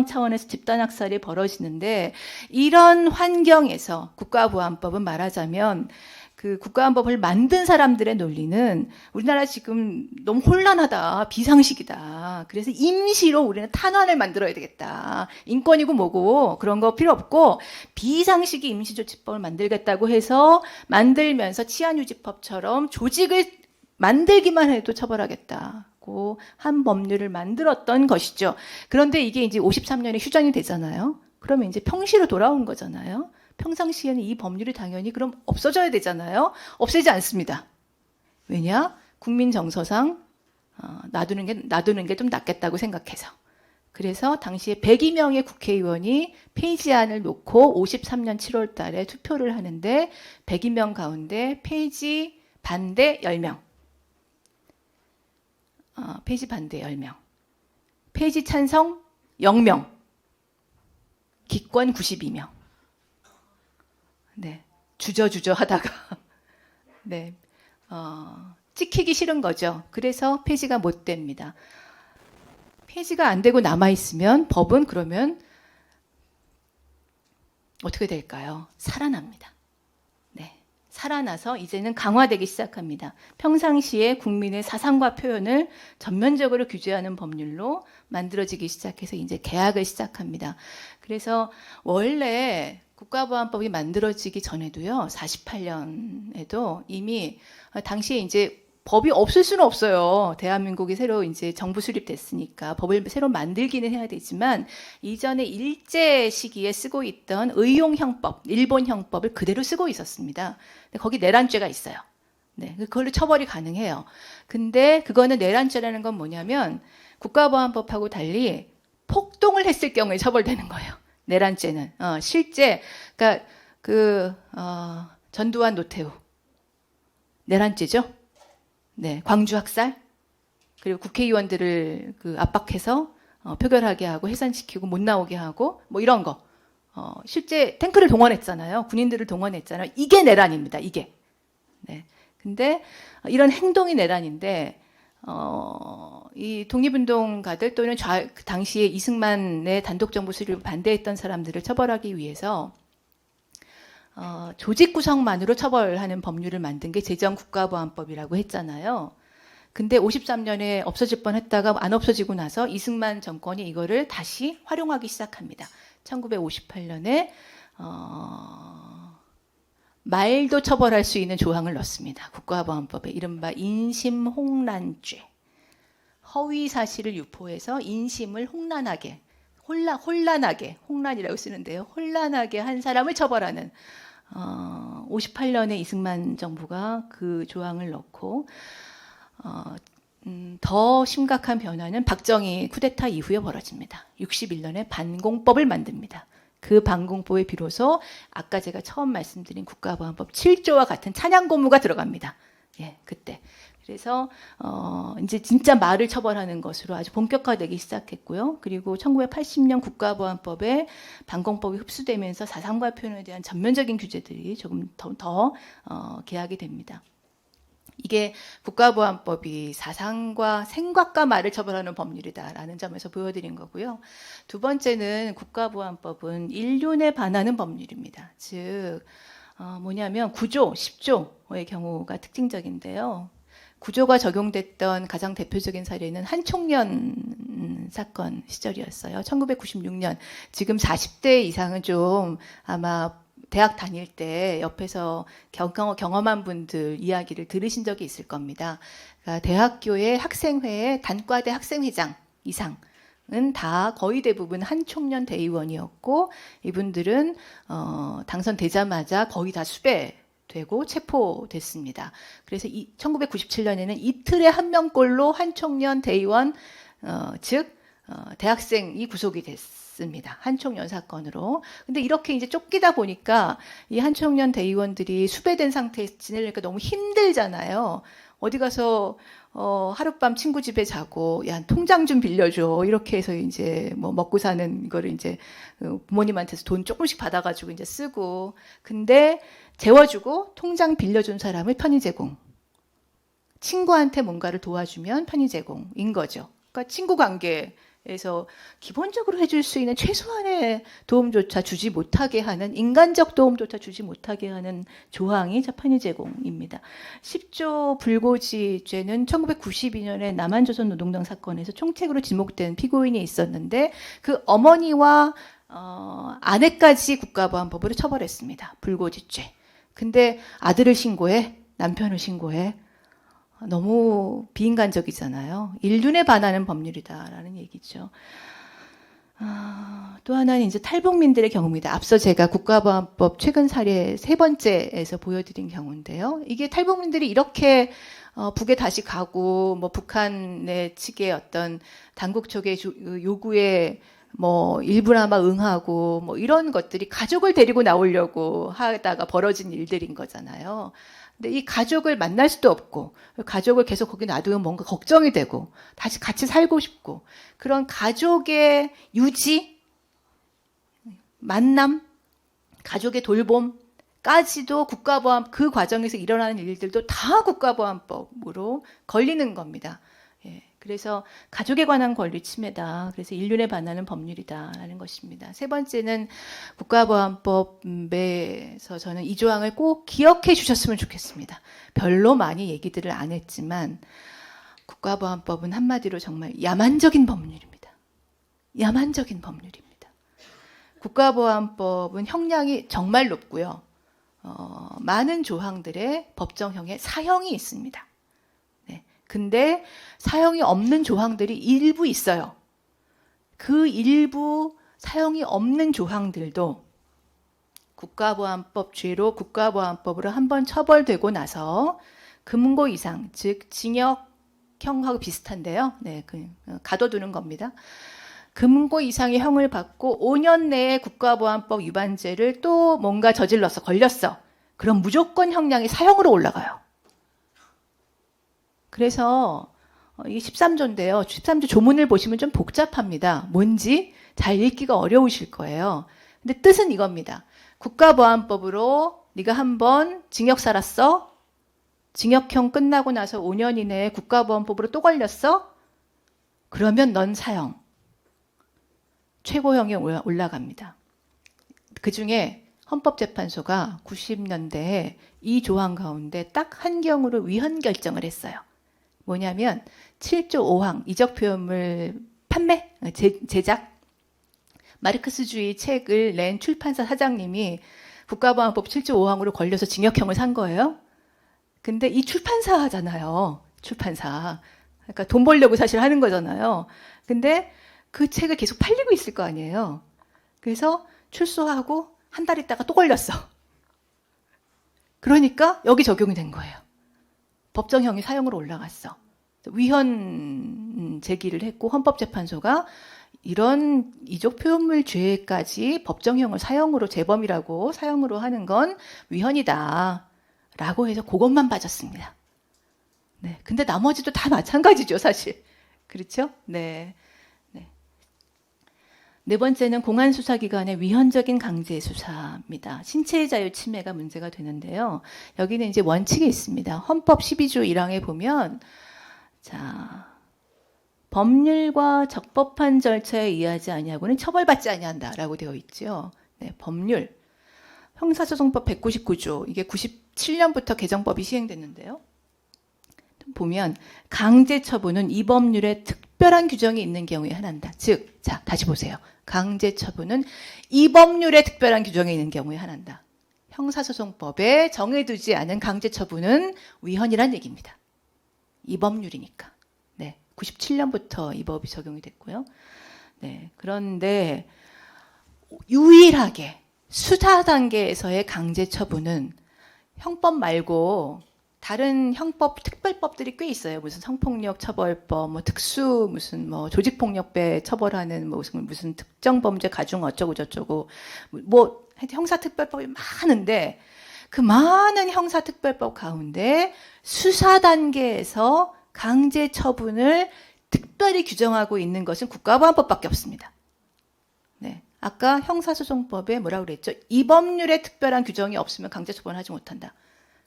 차원에서 집단학살이 벌어지는데 이런 환경에서 국가보안법은 말하자면 그 국가보안법을 만든 사람들의 논리는 우리나라 지금 너무 혼란하다, 비상식이다. 그래서 임시로 우리는 탄환을 만들어야 되겠다. 인권이고 뭐고 그런 거 필요 없고 비상식이 임시조치법을 만들겠다고 해서 만들면서 치안유지법처럼 조직을 만들기만 해도 처벌하겠다고 한 법률을 만들었던 것이죠. 그런데 이게 이제 53년에 휴전이 되잖아요. 그러면 이제 평시로 돌아온 거잖아요. 평상시에는 이 법률이 당연히 그럼 없어져야 되잖아요. 없애지 않습니다. 왜냐? 국민 정서상 놔두는 게 좀 낫겠다고 생각해서. 그래서 당시에 102명의 국회의원이 폐지안을 놓고 53년 7월 달에 투표를 하는데 102명 가운데 폐지 반대 10명. 폐지 반대 10명. 폐지 찬성 0명. 기권 92명. 네, 주저주저 하다가 네, 찍히기 싫은 거죠. 그래서 폐지가 못 됩니다. 폐지가 안 되고 남아 있으면 법은 그러면 어떻게 될까요? 살아납니다. 네, 살아나서 이제는 강화되기 시작합니다. 평상시에 국민의 사상과 표현을 전면적으로 규제하는 법률로 만들어지기 시작해서 이제 개혁을 시작합니다. 그래서 원래 국가보안법이 만들어지기 전에도요, 48년에도 이미 당시에 이제 법이 없을 수는 없어요. 대한민국이 새로 이제 정부 수립됐으니까 법을 새로 만들기는 해야 되지만 이전에 일제 시기에 쓰고 있던 의용형법, 일본 형법을 그대로 쓰고 있었습니다. 근데 거기 내란죄가 있어요. 네, 그걸로 처벌이 가능해요. 근데 그거는 내란죄라는 건 뭐냐면 국가보안법하고 달리 폭동을 했을 경우에 처벌되는 거예요. 내란죄는 실제 그러니까 전두환 노태우 내란죄죠. 네, 광주 학살 그리고 국회의원들을 압박해서 표결하게 하고 해산시키고 못 나오게 하고 뭐 이런 거 실제 탱크를 동원했잖아요. 군인들을 동원했잖아요. 이게 내란입니다. 이게. 네. 근데 이런 행동이 내란인데 이 독립운동가들 또는 그 당시에 이승만의 단독정부 수립을 반대했던 사람들을 처벌하기 위해서 조직 구성만으로 처벌하는 법률을 만든 게 제정국가보안법이라고 했잖아요. 근데 53년에 없어질 뻔했다가 안 없어지고 나서 이승만 정권이 이거를 다시 활용하기 시작합니다. 1958년에 말도 처벌할 수 있는 조항을 넣습니다. 국가보안법에 이른바 인심홍란죄. 허위 사실을 유포해서 인심을 홍란하게 혼란하게, 혼란이라고 쓰는데요. 혼란하게 한 사람을 처벌하는 58년에 이승만 정부가 그 조항을 넣고 더 심각한 변화는 박정희 쿠데타 이후에 벌어집니다. 61년에 반공법을 만듭니다. 그 반공법에 비로소 아까 제가 처음 말씀드린 국가보안법 7조와 같은 찬양고무가 들어갑니다. 예, 그때. 그래서 이제 진짜 말을 처벌하는 것으로 아주 본격화되기 시작했고요. 그리고 1980년 국가보안법에 반공법이 흡수되면서 사상과 표현에 대한 전면적인 규제들이 조금 더 개하게 됩니다. 이게 국가보안법이 사상과 생각과 말을 처벌하는 법률이다라는 점에서 보여드린 거고요. 두 번째는 국가보안법은 인륜에 반하는 법률입니다. 즉 뭐냐면 9조, 10조의 경우가 특징적인데요. 구조가 적용됐던 가장 대표적인 사례는 한총련 사건 시절이었어요. 1996년. 지금 40대 이상은 좀 아마 대학 다닐 때 옆에서 경험한 분들 이야기를 들으신 적이 있을 겁니다. 그러니까 대학교의 학생회의 단과대 학생회장 이상은 다 거의 대부분 한총련 대의원이었고 이분들은 당선되자마자 거의 다 수배되고 체포됐습니다. 그래서 1997년에는 이틀에 한 명꼴로 한총련 대의원 즉 대학생이 구속이 됐습니다. 한총련 사건으로. 근데 이렇게 이제 쫓기다 보니까 이 한총련 대의원들이 수배된 상태에서 지내려니까 너무 힘들잖아요. 어디 가서 하룻밤 친구 집에 자고 야 통장 좀 빌려줘 이렇게 해서 이제 뭐 먹고 사는 거를 이제 부모님한테서 돈 조금씩 받아가지고 이제 쓰고 근데 재워주고 통장 빌려준 사람을 편의 제공 친구한테 뭔가를 도와주면 편의 제공인 거죠. 그러니까 친구 관계에서 기본적으로 해줄 수 있는 최소한의 도움조차 주지 못하게 하는 인간적 도움조차 주지 못하게 하는 조항이 편의 제공입니다. 10조 불고지죄는 1992년에 남한조선 노동당 사건에서 총책으로 지목된 피고인이 있었는데 그 어머니와 아내까지 국가보안법으로 처벌했습니다. 불고지죄. 근데 아들을 신고해, 남편을 신고해. 너무 비인간적이잖아요. 인륜에 반하는 법률이다라는 얘기죠. 또 하나는 이제 탈북민들의 경우입니다. 앞서 제가 국가보안법 최근 사례 세 번째에서 보여드린 경우인데요. 이게 탈북민들이 이렇게 북에 다시 가고 뭐 북한의 측의 어떤 당국 쪽의 요구에 뭐 일부나마 응하고 뭐 이런 것들이 가족을 데리고 나오려고 하다가 벌어진 일들인 거잖아요. 근데 이 가족을 만날 수도 없고 가족을 계속 거기 놔두면 뭔가 걱정이 되고 다시 같이 살고 싶고 그런 가족의 유지, 만남, 가족의 돌봄까지도 국가보안 그 과정에서 일어나는 일들도 다 국가보안법으로 걸리는 겁니다. 예, 그래서 가족에 관한 권리 침해다. 그래서 인륜에 반하는 법률이다라는 것입니다. 세 번째는 국가보안법에서 저는 이 조항을 꼭 기억해 주셨으면 좋겠습니다. 별로 많이 얘기들을 안 했지만 국가보안법은 한마디로 정말 야만적인 법률입니다. 야만적인 법률입니다. 국가보안법은 형량이 정말 높고요. 많은 조항들의 법정형에 사형이 있습니다. 근데 사형이 없는 조항들이 일부 있어요. 그 일부 사형이 없는 조항들도 국가보안법 죄로 국가보안법으로 한번 처벌되고 나서 금고 이상, 즉 징역형하고 비슷한데요. 네, 가둬두는 겁니다. 금고 이상의 형을 받고 5년 내에 국가보안법 위반죄를 또 뭔가 저질러서 걸렸어. 그럼 무조건 형량이 사형으로 올라가요. 그래서 이 13조인데요. 13조 조문을 보시면 좀 복잡합니다. 뭔지 잘 읽기가 어려우실 거예요. 근데 뜻은 이겁니다. 국가보안법으로 네가 한번 징역 살았어? 징역형 끝나고 나서 5년 이내에 국가보안법으로 또 걸렸어? 그러면 넌 사형. 최고형에 올라갑니다. 그중에 헌법재판소가 90년대에 이 조항 가운데 딱 한 경우로 위헌 결정을 했어요. 뭐냐면 7조 5항 이적표현물 판매, 제작 마르크스주의 책을 낸 출판사 사장님이 국가보안법 7조 5항으로 걸려서 징역형을 산 거예요. 근데 이 출판사잖아요. 출판사. 그러니까 돈 벌려고 사실 하는 거잖아요. 근데 그 책을 계속 팔리고 있을 거 아니에요. 그래서 출소하고 한 달 있다가 또 걸렸어. 그러니까 여기 적용이 된 거예요. 법정형이 사형으로 올라갔어. 위헌 제기를 했고 헌법재판소가 이런 이족 표현물 죄까지 법정형을 사형으로 재범이라고 사형으로 하는 건 위헌이다 라고 해서 그것만 빠졌습니다. 네, 근데 나머지도 다 마찬가지죠, 사실. 그렇죠? 네. 네 번째는 공안수사기관의 위헌적인 강제 수사입니다. 신체의 자유 침해가 문제가 되는데요. 여기는 이제 원칙이 있습니다. 헌법 12조 1항에 보면, 자, 법률과 적법한 절차에 의하지 아니하고는 처벌받지 아니한다라고 되어 있죠. 네, 법률. 형사소송법 199조, 이게 97년부터 개정법이 시행됐는데요. 보면 강제처분은 이 법률에 특별한 규정이 있는 경우에 한한다. 즉, 자, 다시 보세요. 강제처분은 이 법률에 특별한 규정이 있는 경우에 한한다. 형사소송법에 정해두지 않은 강제처분은 위헌이란 얘기입니다. 이 법률이니까. 네, 97년부터 이 법이 적용이 됐고요. 네, 그런데 유일하게 수사 단계에서의 강제처분은 형법 말고 다른 형법, 특별법들이 꽤 있어요. 무슨 성폭력 처벌법, 뭐 특수 무슨 뭐 조직폭력배 처벌하는 무슨 특정범죄 가중 어쩌고 저쩌고 뭐 형사특별법이 많은데 그 많은 형사특별법 가운데 수사 단계에서 강제 처분을 특별히 규정하고 있는 것은 국가보안법밖에 없습니다. 네. 아까 형사소송법에 뭐라고 그랬죠? 이 법률에 특별한 규정이 없으면 강제 처분하지 못한다.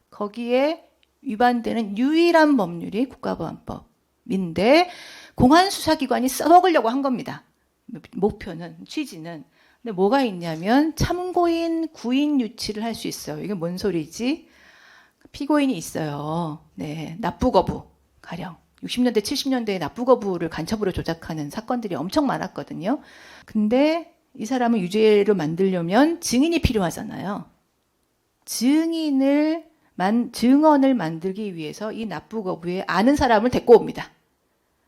거기에 위반되는 유일한 법률이 국가보안법인데 공안수사기관이 써먹으려고 한 겁니다. 목표는, 취지는. 근데 뭐가 있냐면 참고인, 구인 유치를 할 수 있어요. 이게 뭔 소리지? 피고인이 있어요. 네, 납부거부 가령. 60년대, 70년대에 납부거부를 간첩으로 조작하는 사건들이 엄청 많았거든요. 근데 이 사람을 유죄로 만들려면 증인이 필요하잖아요. 증언을 만들기 위해서 이 납부거부에 아는 사람을 데리고 옵니다.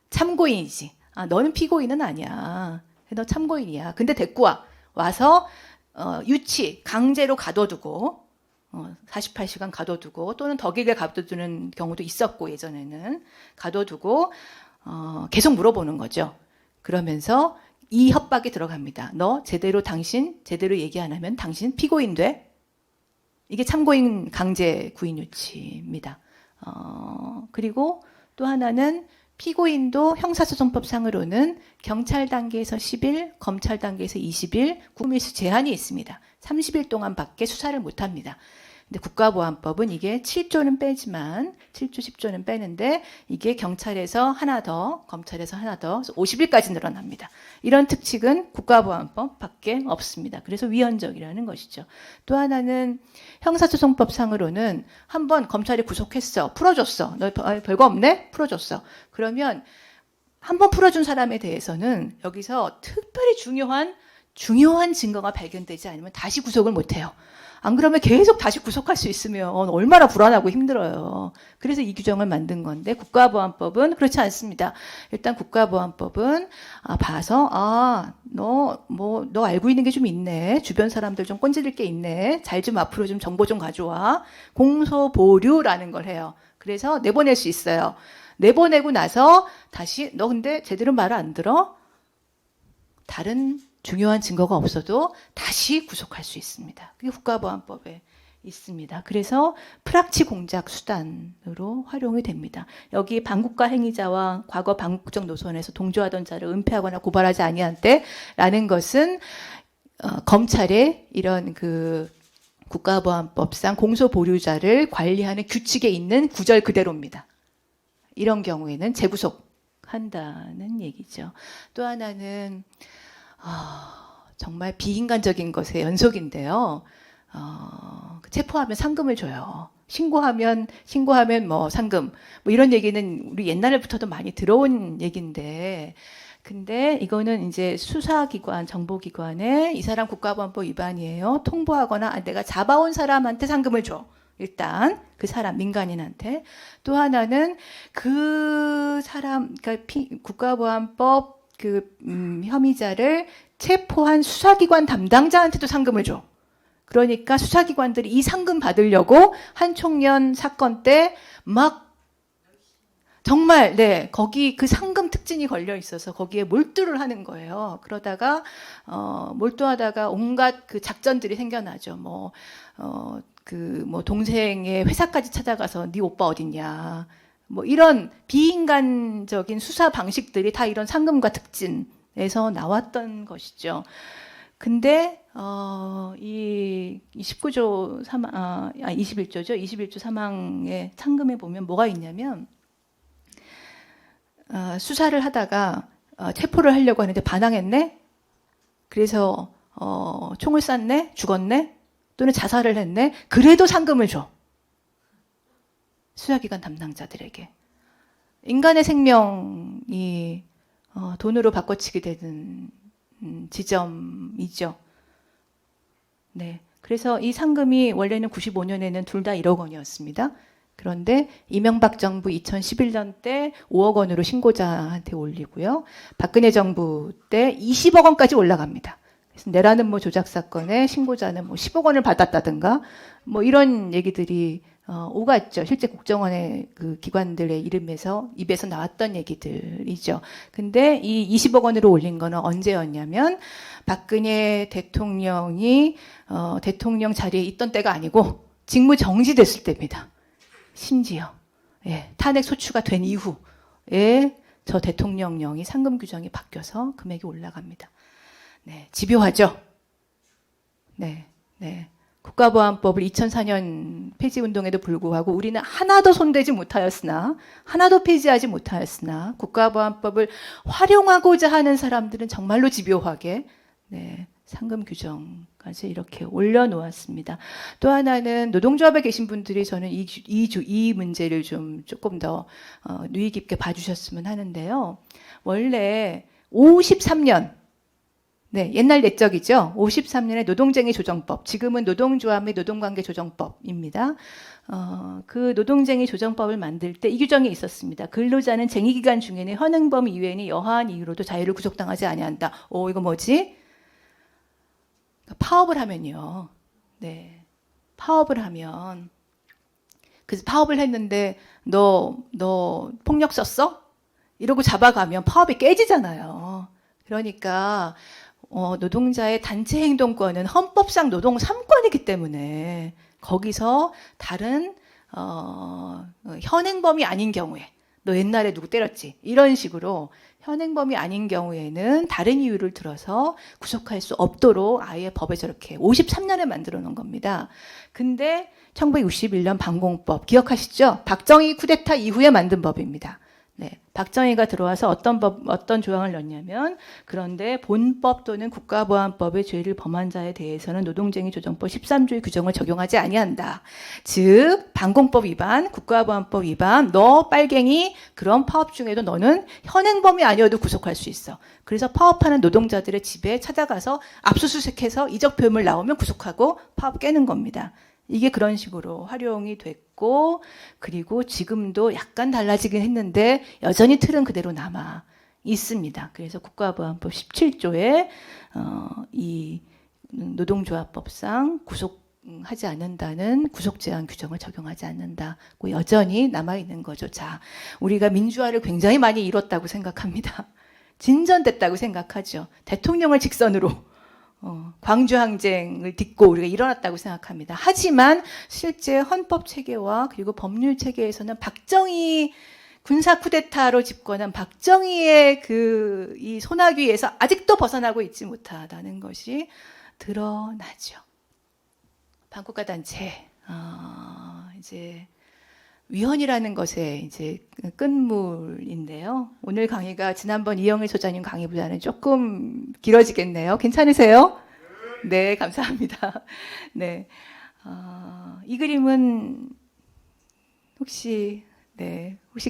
참고인이지. 아, 너는 피고인은 아니야. 너 참고인이야. 근데 데리고 와. 와서 유치, 강제로 가둬두고 48시간 가둬두고 또는 더 길게 가둬두는 경우도 있었고 예전에는 가둬두고 계속 물어보는 거죠. 그러면서 이 협박이 들어갑니다. 너 당신 제대로 얘기 안 하면 당신 피고인 돼. 이게 참고인 강제 구인 유치입니다. 그리고 또 하나는 피고인도 형사소송법상으로는 경찰 단계에서 10일, 검찰 단계에서 20일 구밀수 제한이 있습니다. 30일 동안밖에 수사를 못합니다. 근데 국가보안법은 이게 7조는 빼지만 7조, 10조는 빼는데 이게 경찰에서 하나 더, 검찰에서 하나 더 50일까지 늘어납니다. 이런 특칙은 국가보안법밖에 없습니다. 그래서 위헌적이라는 것이죠. 또 하나는 형사소송법상으로는 한번 검찰이 구속했어. 풀어줬어. 너 별거 없네? 풀어줬어. 그러면 한번 풀어준 사람에 대해서는 여기서 특별히 중요한 증거가 발견되지 않으면 다시 구속을 못해요. 안 그러면 계속 다시 구속할 수 있으면 얼마나 불안하고 힘들어요. 그래서 이 규정을 만든 건데 국가보안법은 그렇지 않습니다. 일단 국가보안법은 봐서 너 알고 있는 게 좀 있네. 주변 사람들 좀 꼰질릴 게 있네. 잘 좀 앞으로 좀 정보 좀 가져와. 공소보류라는 걸 해요. 그래서 내보낼 수 있어요. 내보내고 나서 다시 너 근데 제대로 말을 안 들어? 다른 중요한 증거가 없어도 다시 구속할 수 있습니다. 그게 국가보안법에 있습니다. 그래서 프락치 공작 수단으로 활용이 됩니다. 여기 반국가 행위자와 과거 반국적 노선에서 동조하던 자를 은폐하거나 고발하지 아니한 때라는 것은 검찰의 이런 그 국가보안법상 공소보류자를 관리하는 규칙에 있는 구절 그대로입니다. 이런 경우에는 재구속한다는 얘기죠. 또 하나는 정말 비인간적인 것의 연속인데요. 체포하면 상금을 줘요. 신고하면 뭐 상금. 뭐 이런 얘기는 우리 옛날부터도 많이 들어온 얘기인데, 근데 이거는 이제 수사기관, 정보기관에 이 사람 국가보안법 위반이에요. 통보하거나 내가 잡아온 사람한테 상금을 줘. 일단 그 사람 민간인한테. 또 하나는 그 사람, 그러니까 국가보안법 혐의자를 체포한 수사기관 담당자한테도 상금을 줘. 그러니까 수사기관들이 이 상금 받으려고 한총련 사건 때 막 정말 거기 그 상금 특진이 걸려 있어서 거기에 몰두를 하는 거예요. 그러다가 몰두하다가 온갖 그 작전들이 생겨나죠. 동생의 회사까지 찾아가서 네 오빠 어딨냐. 이런 비인간적인 수사 방식들이 다 이런 상금과 특진에서 나왔던 것이죠. 근데 이 19조 21조죠. 21조 3항의 상금에 보면 뭐가 있냐면 수사를 하다가 체포를 하려고 하는데 반항했네. 그래서 총을 쐈네, 죽었네, 또는 자살을 했네. 그래도 상금을 줘. 수사기관 담당자들에게. 인간의 생명이 돈으로 바꿔치기 되는 지점이죠. 네. 그래서 이 상금이 원래는 95년에는 둘 다 1억 원이었습니다. 그런데 이명박 정부 2011년 때 5억 원으로 신고자한테 올리고요. 박근혜 정부 때 20억 원까지 올라갑니다. 그래서 내라는 조작 사건에 신고자는 10억 원을 받았다든가 이런 얘기들이 오갔죠. 실제 국정원의 그 기관들의 입에서 나왔던 얘기들이죠. 근데 이 20억 원으로 올린 거는 언제였냐면 박근혜 대통령이 대통령 자리에 있던 때가 아니고 직무 정지됐을 때입니다. 심지어 탄핵 소추가 된 이후에 저 대통령령이 상금 규정이 바뀌어서 금액이 올라갑니다. 네, 집요하죠. 네. 국가보안법을 2004년 폐지운동에도 불구하고 우리는 하나도 손대지 못하였으나, 하나도 폐지하지 못하였으나 국가보안법을 활용하고자 하는 사람들은 정말로 집요하게 상금 규정까지 이렇게 올려놓았습니다. 또 하나는 노동조합에 계신 분들이 저는 이 문제를 조금 더 누이 깊게 봐주셨으면 하는데요. 원래 53년 옛날 옛적이죠. 53년에 노동쟁의 조정법, 지금은 노동조합 및 노동관계 조정법입니다. 그 노동쟁의 조정법을 만들 때 이 규정이 있었습니다. 근로자는 쟁의기간 중에는 현행범 이외에는 여하한 이유로도 자유를 구속당하지 아니한다. 이거 뭐지? 파업을 하면요. 파업을 하면 그래서 파업을 했는데 너 폭력 썼어? 이러고 잡아가면 파업이 깨지잖아요. 그러니까 노동자의 단체 행동권은 헌법상 노동 3권이기 때문에 거기서 다른 현행범이 아닌 경우에 너 옛날에 누구 때렸지? 이런 식으로 현행범이 아닌 경우에는 다른 이유를 들어서 구속할 수 없도록 아예 법에 저렇게 53년에 만들어 놓은 겁니다. 근데 1961년 방공법 기억하시죠? 박정희 쿠데타 이후에 만든 법입니다. 박정희가 들어와서 어떤 조항을 넣냐면, 그런데 본법 또는 국가보안법의 죄를 범한 자에 대해서는 노동쟁의 조정법 13조의 규정을 적용하지 아니한다. 즉 방공법 위반, 국가보안법 위반, 너 빨갱이 그런 파업 중에도 너는 현행범이 아니어도 구속할 수 있어. 그래서 파업하는 노동자들의 집에 찾아가서 압수수색해서 이적 표현물 나오면 구속하고 파업 깨는 겁니다. 이게 그런 식으로 활용이 됐고, 그리고 지금도 약간 달라지긴 했는데 여전히 틀은 그대로 남아 있습니다. 그래서 국가보안법 17조에 이 노동조합법상 구속하지 않는다는 구속제한 규정을 적용하지 않는다고 여전히 남아 있는 거죠. 자, 우리가 민주화를 굉장히 많이 이뤘다고 생각합니다. 진전됐다고 생각하죠. 대통령을 직선으로 광주항쟁을 딛고 우리가 일어났다고 생각합니다. 하지만 실제 헌법 체계와 그리고 법률 체계에서는 박정희 군사 쿠데타로 집권한 박정희의 이 소나기에서 아직도 벗어나고 있지 못하다는 것이 드러나죠. 반국가 단체 이제 위헌이라는 것의 이제 끝물인데요. 오늘 강의가 지난번 이영일 소장님 강의보다는 조금 길어지겠네요. 괜찮으세요? 네, 감사합니다. 이 그림은 혹시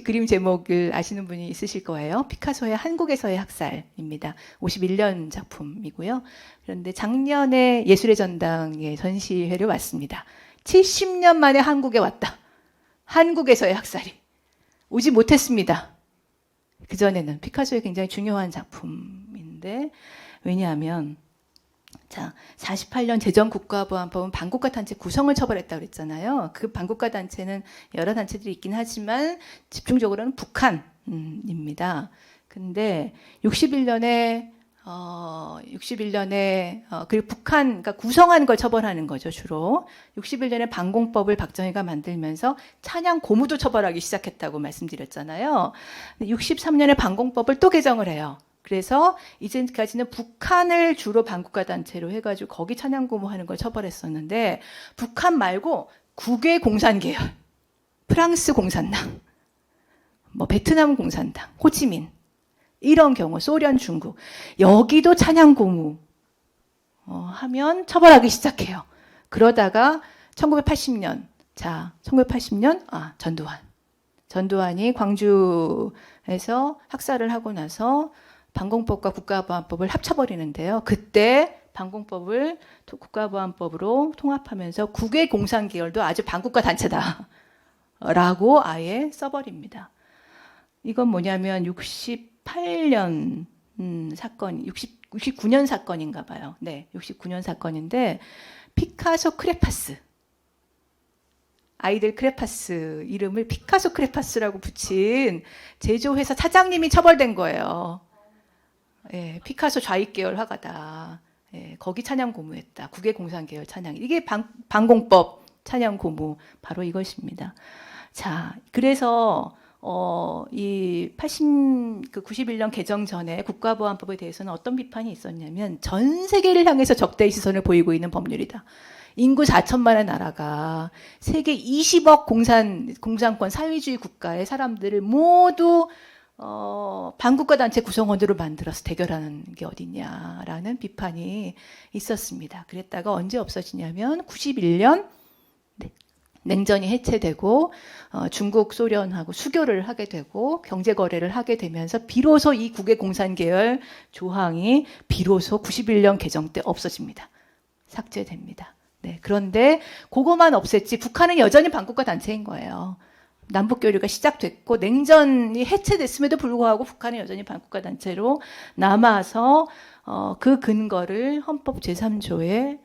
그림 제목을 아시는 분이 있으실 거예요. 피카소의 한국에서의 학살입니다. 51년 작품이고요. 그런데 작년에 예술의 전당에 전시회를 왔습니다. 70년 만에 한국에 왔다. 한국에서의 학살이 오지 못했습니다. 그전에는 피카소의 굉장히 중요한 작품인데, 왜냐하면 자, 48년 제정국가보안법은 반국가 단체 구성을 처벌했다고 그랬잖아요. 그 반국가 단체는 여러 단체들이 있긴 하지만 집중적으로는 북한입니다. 근데 61년에 그리고 북한, 그러니까 구성하는 걸 처벌하는 거죠, 주로. 61년에 반공법을 박정희가 만들면서 찬양 고무도 처벌하기 시작했다고 말씀드렸잖아요. 63년에 반공법을 또 개정을 해요. 그래서 이제까지는 북한을 주로 반국가 단체로 해가지고 거기 찬양 고무하는 걸 처벌했었는데, 북한 말고 국외 공산계열, 프랑스 공산당, 뭐 베트남 공산당, 호치민, 이런 경우, 소련, 중국, 여기도 찬양 고무 하면 처벌하기 시작해요. 그러다가 1980년, 전두환이 광주에서 학살을 하고 나서 반공법과 국가보안법을 합쳐버리는데요. 그때 반공법을 국가보안법으로 통합하면서 국외 공산 계열도 아주 반국가 단체다라고 아예 써버립니다. 이건 뭐냐면 68년 사건, 69년 사건인가 봐요. 네, 69년 사건인데 피카소 크레파스, 아이들 크레파스 이름을 피카소 크레파스라고 붙인 제조회사 사장님이 처벌된 거예요. 예, 피카소 좌익 계열 화가다. 예, 거기 찬양 고무했다. 국외 공산 계열 찬양. 이게 반공법 찬양 고무 바로 이것입니다. 자, 그래서 이 91년 개정 전에 국가보안법에 대해서는 어떤 비판이 있었냐면 전 세계를 향해서 적대의 시선을 보이고 있는 법률이다. 인구 4천만의 나라가 세계 20억 공산권 사회주의 국가의 사람들을 모두 반국가 단체 구성원으로 만들어서 대결하는 게 어딨냐라는 비판이 있었습니다. 그랬다가 언제 없어지냐면 91년 냉전이 해체되고 중국, 소련하고 수교를 하게 되고 경제 거래를 하게 되면서 비로소 이 국외 공산 계열 조항이 비로소 91년 개정 때 없어집니다. 삭제됩니다. 네, 그런데 그거만 없앴지 북한은 여전히 반국가 단체인 거예요. 남북 교류가 시작됐고 냉전이 해체됐음에도 불구하고 북한은 여전히 반국가 단체로 남아서 그 근거를 헌법 제3조에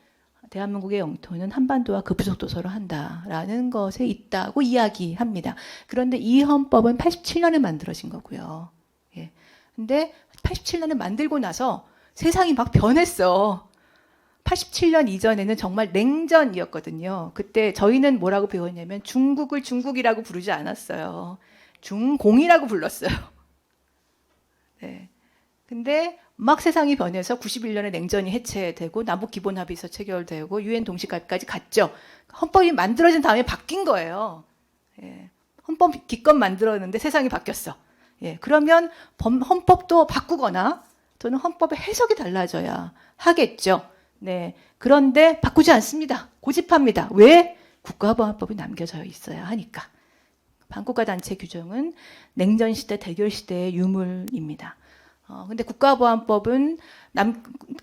대한민국의 영토는 한반도와 급부속 도서로 한다라는 것에 있다고 이야기합니다. 그런데 이 헌법은 87년에 만들어진 거고요. 예. 근데 87년에 만들고 나서 세상이 막 변했어. 87년 이전에는 정말 냉전이었거든요. 그때 저희는 뭐라고 배웠냐면 중국을 중국이라고 부르지 않았어요. 중공이라고 불렀어요. 네. 근데 막 세상이 변해서 91년에 냉전이 해체되고 남북 기본 합의서 체결되고 유엔 동식까지 갔죠. 헌법이 만들어진 다음에 바뀐 거예요. 예. 헌법 기껏 만들었는데 세상이 바뀌었어. 예. 그러면 헌법도 바꾸거나 또는 헌법의 해석이 달라져야 하겠죠. 네. 그런데 바꾸지 않습니다. 고집합니다. 왜? 국가보안법이 남겨져 있어야 하니까. 반국가 단체 규정은 냉전 시대, 대결 시대의 유물입니다. 근데 국가보안법은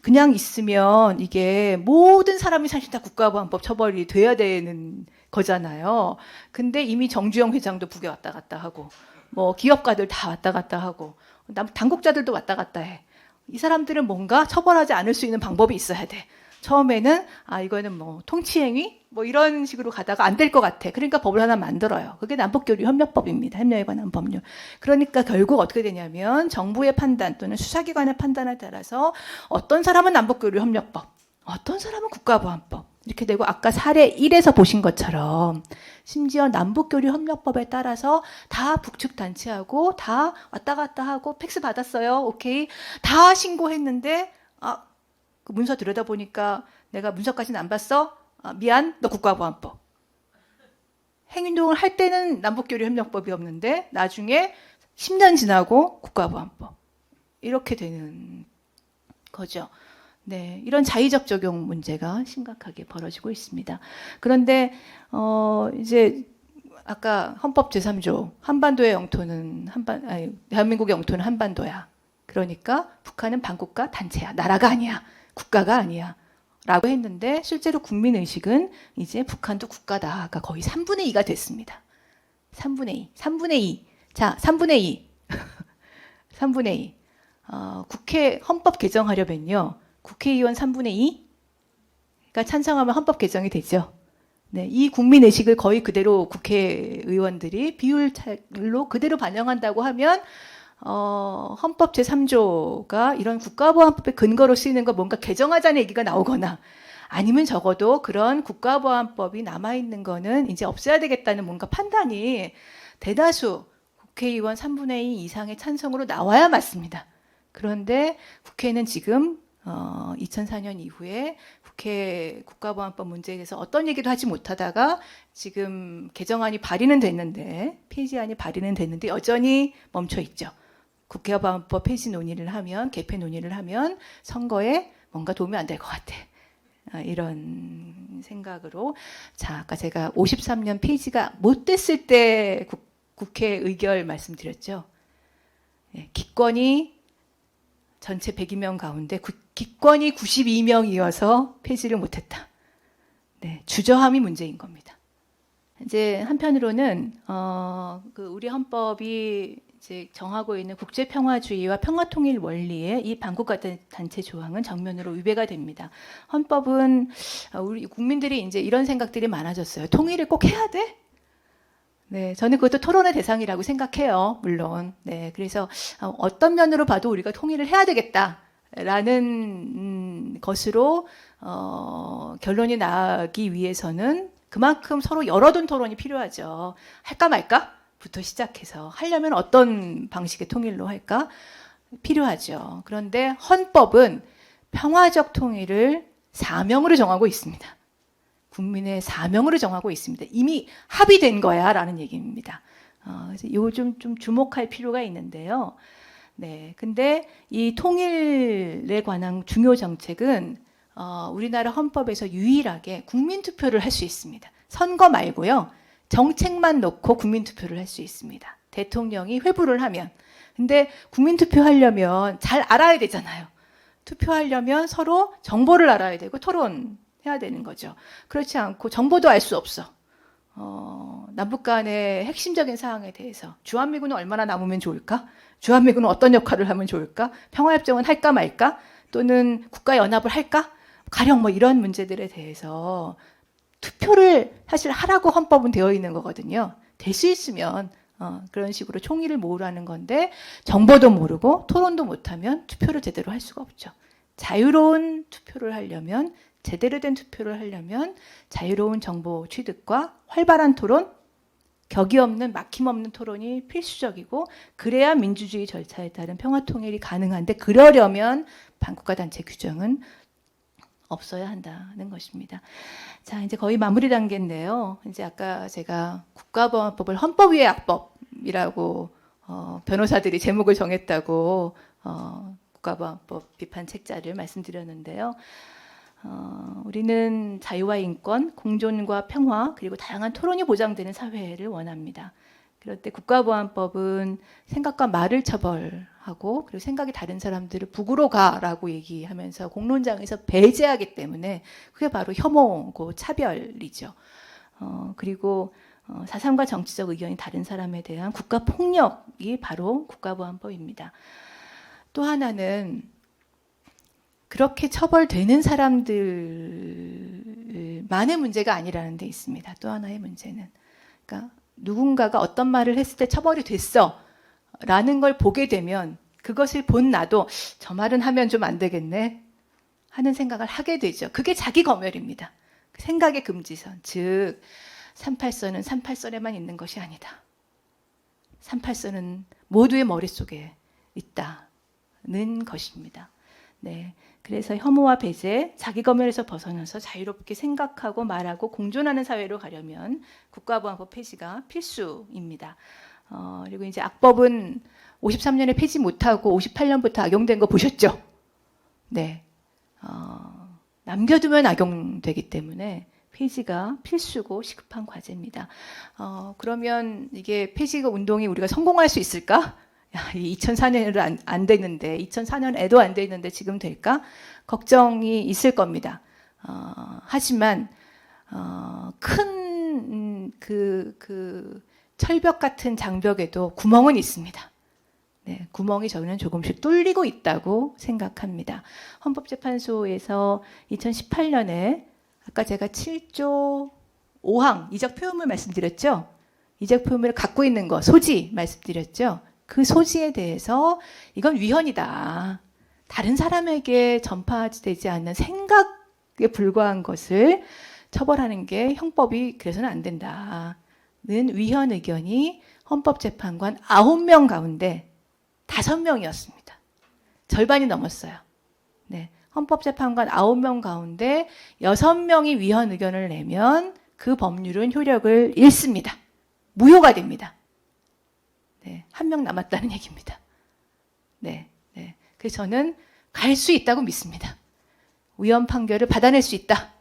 그냥 있으면 이게 모든 사람이 사실 다 국가보안법 처벌이 돼야 되는 거잖아요. 근데 이미 정주영 회장도 북에 왔다 갔다 하고, 뭐 기업가들 다 왔다 갔다 하고, 당국자들도 왔다 갔다 해. 이 사람들은 뭔가 처벌하지 않을 수 있는 방법이 있어야 돼. 처음에는 이거는 뭐 통치행위 뭐 이런 식으로 가다가 안 될 것 같아. 그러니까 법을 하나 만들어요. 그게 남북교류협력법입니다. 협력에 관한 법률. 그러니까 결국 어떻게 되냐면 정부의 판단 또는 수사기관의 판단에 따라서 어떤 사람은 남북교류협력법, 어떤 사람은 국가보안법 이렇게 되고 아까 사례 1에서 보신 것처럼 심지어 남북교류협력법에 따라서 다 북측 단체하고 다 왔다 갔다 하고 팩스 받았어요. 오케이. 다 신고했는데 그 문서 들여다보니까 내가 문서까지는 안 봤어? 미안, 너 국가보안법. 행운동을 할 때는 남북교류협력법이 없는데 나중에 10년 지나고 국가보안법. 이렇게 되는 거죠. 네, 이런 자의적 적용 문제가 심각하게 벌어지고 있습니다. 그런데 이제 아까 헌법 제3조 한반도의 영토는 대한민국의 영토는 한반도야. 그러니까 북한은 반국가 단체야. 나라가 아니야. 국가가 아니야. 라고 했는데 실제로 국민의식은 이제 북한도 국가다가 거의 3분의 2가 됐습니다. 3분의 2. 자, 3분의 2. 3분의 2. 국회 헌법 개정하려면요. 국회의원 3분의 2가 찬성하면 헌법 개정이 되죠. 네, 이 국민의식을 거의 그대로 국회의원들이 비율로 그대로 반영한다고 하면 헌법 제3조가 이런 국가보안법의 근거로 쓰이는 거 뭔가 개정하자는 얘기가 나오거나 아니면 적어도 그런 국가보안법이 남아있는 거는 이제 없애야 되겠다는 뭔가 판단이 대다수 국회의원 3분의 2 이상의 찬성으로 나와야 맞습니다. 그런데 국회는 지금 2004년 이후에 국회 국가보안법 문제에 대해서 어떤 얘기도 하지 못하다가 지금 개정안이 발의는 됐는데 폐지안이 발의는 됐는데 여전히 멈춰 있죠. 국회보안법 폐지 논의를 하면 개폐 논의를 하면 선거에 뭔가 도움이 안 될 것 같아. 이런 생각으로 자 아까 제가 53년 폐지가 못 됐을 때 국회 의결 말씀드렸죠. 네, 기권이 전체 102명 가운데 기권이 92명이어서 폐지를 못했다. 네, 주저함이 문제인 겁니다. 이제 한편으로는 우리 헌법이 이제 정하고 있는 국제평화주의와 평화통일 원리의 이 반국가단체 조항은 정면으로 위배가 됩니다. 헌법은 우리 국민들이 이제 이런 생각들이 많아졌어요. 통일을 꼭 해야 돼? 네, 저는 그것도 토론의 대상이라고 생각해요. 물론. 네, 그래서 어떤 면으로 봐도 우리가 통일을 해야 되겠다라는 것으로 결론이 나기 위해서는 그만큼 서로 열어둔 토론이 필요하죠. 할까 말까부터 시작해서 하려면 어떤 방식의 통일로 할까 필요하죠. 그런데 헌법은 평화적 통일을 사명으로 정하고 있습니다. 국민의 사명으로 정하고 있습니다. 이미 합의된 거야 라는 얘기입니다. 그래서 요즘 좀 주목할 필요가 있는데요. 네, 근데 이 통일에 관한 중요 정책은 우리나라 헌법에서 유일하게 국민투표를 할 수 있습니다. 선거 말고요. 정책만 놓고 국민투표를 할 수 있습니다. 대통령이 회부를 하면. 근데 국민투표하려면 잘 알아야 되잖아요. 투표하려면 서로 정보를 알아야 되고 토론해야 되는 거죠. 그렇지 않고 정보도 알 수 없어. 남북 간의 핵심적인 사항에 대해서 주한미군은 얼마나 남으면 좋을까? 주한미군은 어떤 역할을 하면 좋을까? 평화협정은 할까 말까? 또는 국가연합을 할까? 가령 뭐 이런 문제들에 대해서 투표를 사실 하라고 헌법은 되어 있는 거거든요. 될 수 있으면 그런 식으로 총의를 모으라는 건데 정보도 모르고 토론도 못하면 투표를 제대로 할 수가 없죠. 자유로운 투표를 하려면 제대로 된 투표를 하려면 자유로운 정보 취득과 활발한 토론, 격이 없는 막힘없는 토론이 필수적이고 그래야 민주주의 절차에 따른 평화통일이 가능한데 그러려면 반국가단체 규정은 없어야 한다는 것입니다. 자, 이제 거의 마무리 단계인데요. 이제 아까 제가 국가보안법을 헌법 위의 악법이라고 변호사들이 제목을 정했다고 국가보안법 비판 책자를 말씀드렸는데요. 우리는 자유와 인권, 공존과 평화, 그리고 다양한 토론이 보장되는 사회를 원합니다. 그럴 때 국가보안법은 생각과 말을 처벌하고 그리고 생각이 다른 사람들을 북으로 가라고 얘기하면서 공론장에서 배제하기 때문에 그게 바로 혐오고 차별이죠. 그리고 사상과 정치적 의견이 다른 사람에 대한 국가폭력이 바로 국가보안법입니다. 또 하나는 그렇게 처벌되는 사람들만의 문제가 아니라는 데 있습니다. 또 하나의 문제는. 그러니까 누군가가 어떤 말을 했을 때 처벌이 됐어 라는 걸 보게 되면 그것을 본 나도 저 말은 하면 좀 안 되겠네 하는 생각을 하게 되죠. 그게 자기 검열입니다. 생각의 금지선. 즉 38선은 38선에만 있는 것이 아니다. 38선은 모두의 머릿속에 있다는 것입니다. 네, 그래서 혐오와 배제, 자기 검열에서 벗어나서 자유롭게 생각하고 말하고 공존하는 사회로 가려면 국가보안법 폐지가 필수입니다. 그리고 이제 악법은 53년에 폐지 못하고 58년부터 악용된 거 보셨죠? 네, 남겨두면 악용되기 때문에 폐지가 필수고 시급한 과제입니다. 그러면 이게 폐지가 운동이 우리가 성공할 수 있을까? 야, 2004년에도 안 됐는데 2004년에도 안 됐는데 지금 될까? 걱정이 있을 겁니다. 하지만 큰 철벽 같은 장벽에도 구멍은 있습니다. 네, 구멍이 저는 조금씩 뚫리고 있다고 생각합니다. 헌법재판소에서 2018년에 아까 제가 7조 5항 이적 표현물 말씀드렸죠? 이적 표현물을 갖고 있는 거, 소지 말씀드렸죠? 그 소지에 대해서 이건 위헌이다. 다른 사람에게 전파되지 않는 생각에 불과한 것을 처벌하는 게 형법이 그래서는 안 된다는 위헌 의견이 헌법재판관 9명 가운데 5명이었습니다. 절반이 넘었어요. 네, 헌법재판관 9명 가운데 6명이 위헌 의견을 내면 그 법률은 효력을 잃습니다. 무효가 됩니다. 네, 1명 남았다는 얘기입니다. 네, 네. 그래서 저는 갈 수 있다고 믿습니다. 위헌 판결을 받아낼 수 있다.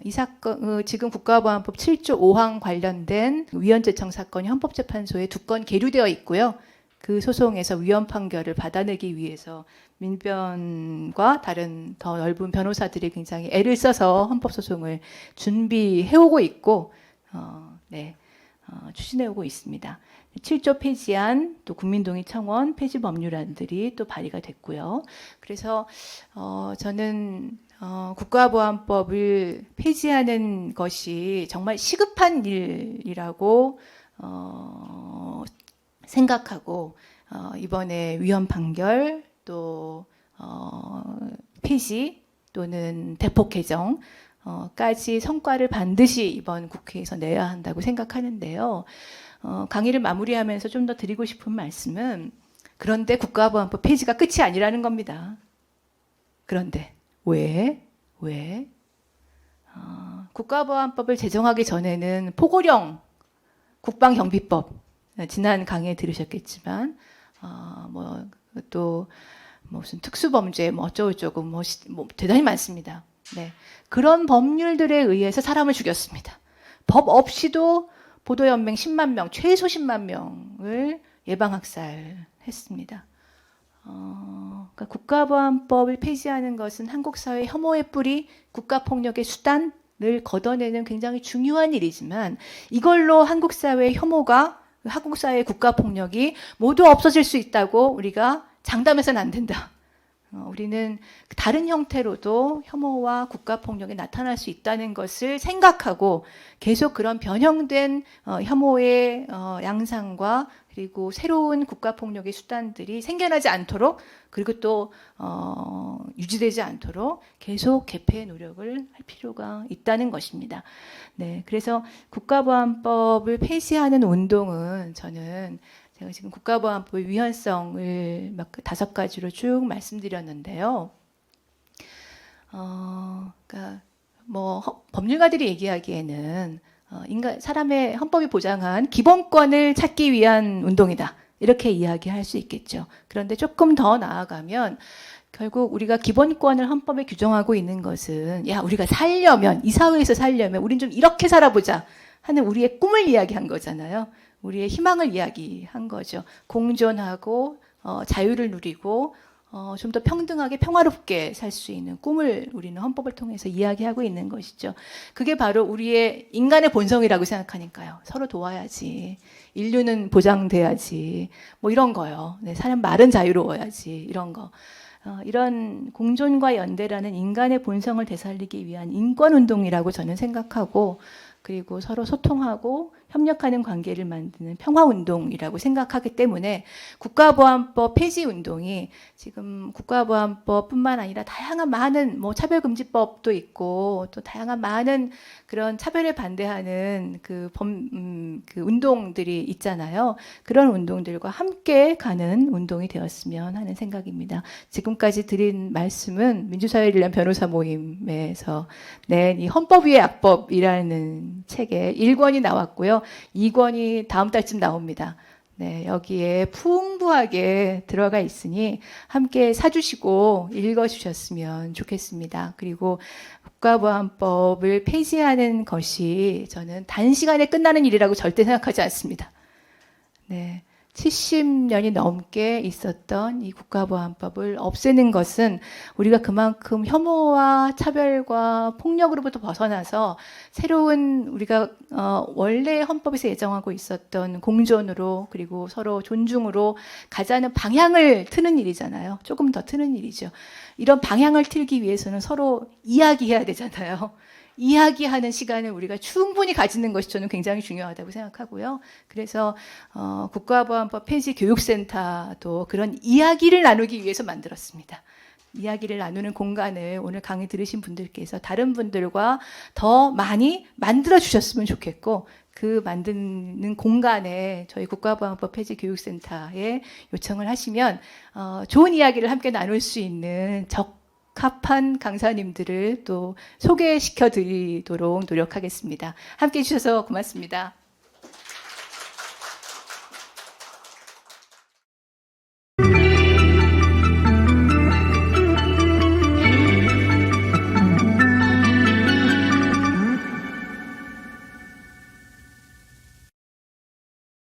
이 사건, 지금 국가보안법 7조 5항 관련된 위헌재청 사건이 헌법재판소에 2건 계류되어 있고요. 그 소송에서 위헌 판결을 받아내기 위해서 민변과 다른 더 넓은 변호사들이 굉장히 애를 써서 헌법소송을 준비해오고 있고, 추진해오고 있습니다. 7조 폐지안, 또 국민동의 청원 폐지 법률안들이 또 발의가 됐고요. 그래서 저는 국가보안법을 폐지하는 것이 정말 시급한 일이라고 생각하고 이번에 위헌 판결 또 폐지 또는 대폭 개정 까지 성과를 반드시 이번 국회에서 내야 한다고 생각하는데요. 강의를 마무리하면서 좀 더 드리고 싶은 말씀은 그런데 국가보안법 폐지가 끝이 아니라는 겁니다. 그런데 왜? 국가보안법을 제정하기 전에는 포고령 국방경비법 지난 강의에 들으셨겠지만 또 무슨 특수범죄 어쩌고저쩌고 대단히 많습니다. 네. 그런 법률들에 의해서 사람을 죽였습니다. 법 없이도 보도연맹 10만 명, 최소 10만 명을 예방학살했습니다. 그러니까 국가보안법을 폐지하는 것은 한국 사회 혐오의 뿌리, 국가폭력의 수단을 걷어내는 굉장히 중요한 일이지만 이걸로 한국 사회의 혐오가, 한국 사회의 국가폭력이 모두 없어질 수 있다고 우리가 장담해서는 안 된다. 우리는 다른 형태로도 혐오와 국가폭력이 나타날 수 있다는 것을 생각하고 계속 그런 변형된 혐오의 양상과 그리고 새로운 국가폭력의 수단들이 생겨나지 않도록 그리고 또 유지되지 않도록 계속 개폐의 노력을 할 필요가 있다는 것입니다. 네, 그래서 국가보안법을 폐지하는 운동은 저는 제가 지금 국가보안법의 위헌성을 5가지로 쭉 말씀드렸는데요. 그러니까 법률가들이 얘기하기에는 사람의 헌법이 보장한 기본권을 찾기 위한 운동이다. 이렇게 이야기할 수 있겠죠. 그런데 조금 더 나아가면 결국 우리가 기본권을 헌법에 규정하고 있는 것은 우리가 살려면, 이 사회에서 살려면 우린 좀 이렇게 살아보자 하는 우리의 꿈을 이야기한 거잖아요. 우리의 희망을 이야기한 거죠. 공존하고 자유를 누리고 좀 더 평등하게 평화롭게 살 수 있는 꿈을 우리는 헌법을 통해서 이야기하고 있는 것이죠. 그게 바로 우리의 인간의 본성이라고 생각하니까요. 서로 도와야지. 인류는 보장돼야지. 이런 거요. 네, 사람 말은 자유로워야지. 이런 거. 이런 공존과 연대라는 인간의 본성을 되살리기 위한 인권운동이라고 저는 생각하고 그리고 서로 소통하고 협력하는 관계를 만드는 평화운동이라고 생각하기 때문에 국가보안법 폐지운동이 지금 국가보안법뿐만 아니라 다양한 많은 차별금지법도 있고 또 다양한 많은 그런 차별에 반대하는 그 운동들이 있잖아요. 그런 운동들과 함께 가는 운동이 되었으면 하는 생각입니다. 지금까지 드린 말씀은 민주사회를 위한 변호사 모임에서 낸 이 헌법 위의 악법이라는 책에 1권이 나왔고요. 2권이 다음 달쯤 나옵니다. 네, 여기에 풍부하게 들어가 있으니 함께 사주시고 읽어주셨으면 좋겠습니다. 그리고 국가보안법을 폐지하는 것이 저는 단시간에 끝나는 일이라고 절대 생각하지 않습니다. 네, 70년이 넘게 있었던 이 국가보안법을 없애는 것은 우리가 그만큼 혐오와 차별과 폭력으로부터 벗어나서 새로운 우리가 원래 헌법에서 예정하고 있었던 공존으로 그리고 서로 존중으로 가자는 방향을 트는 일이잖아요. 조금 더 트는 일이죠. 이런 방향을 틀기 위해서는 서로 이야기해야 되잖아요. 이야기하는 시간을 우리가 충분히 가지는 것이 저는 굉장히 중요하다고 생각하고요. 그래서 국가보안법 폐지 교육센터도 그런 이야기를 나누기 위해서 만들었습니다. 이야기를 나누는 공간을 오늘 강의 들으신 분들께서 다른 분들과 더 많이 만들어 주셨으면 좋겠고, 그 만드는 공간에 저희 국가보안법 폐지 교육센터에 요청을 하시면 좋은 이야기를 함께 나눌 수 있는 적합한 강사님들을 또 소개시켜 드리도록 노력하겠습니다. 함께 해주셔서 고맙습니다.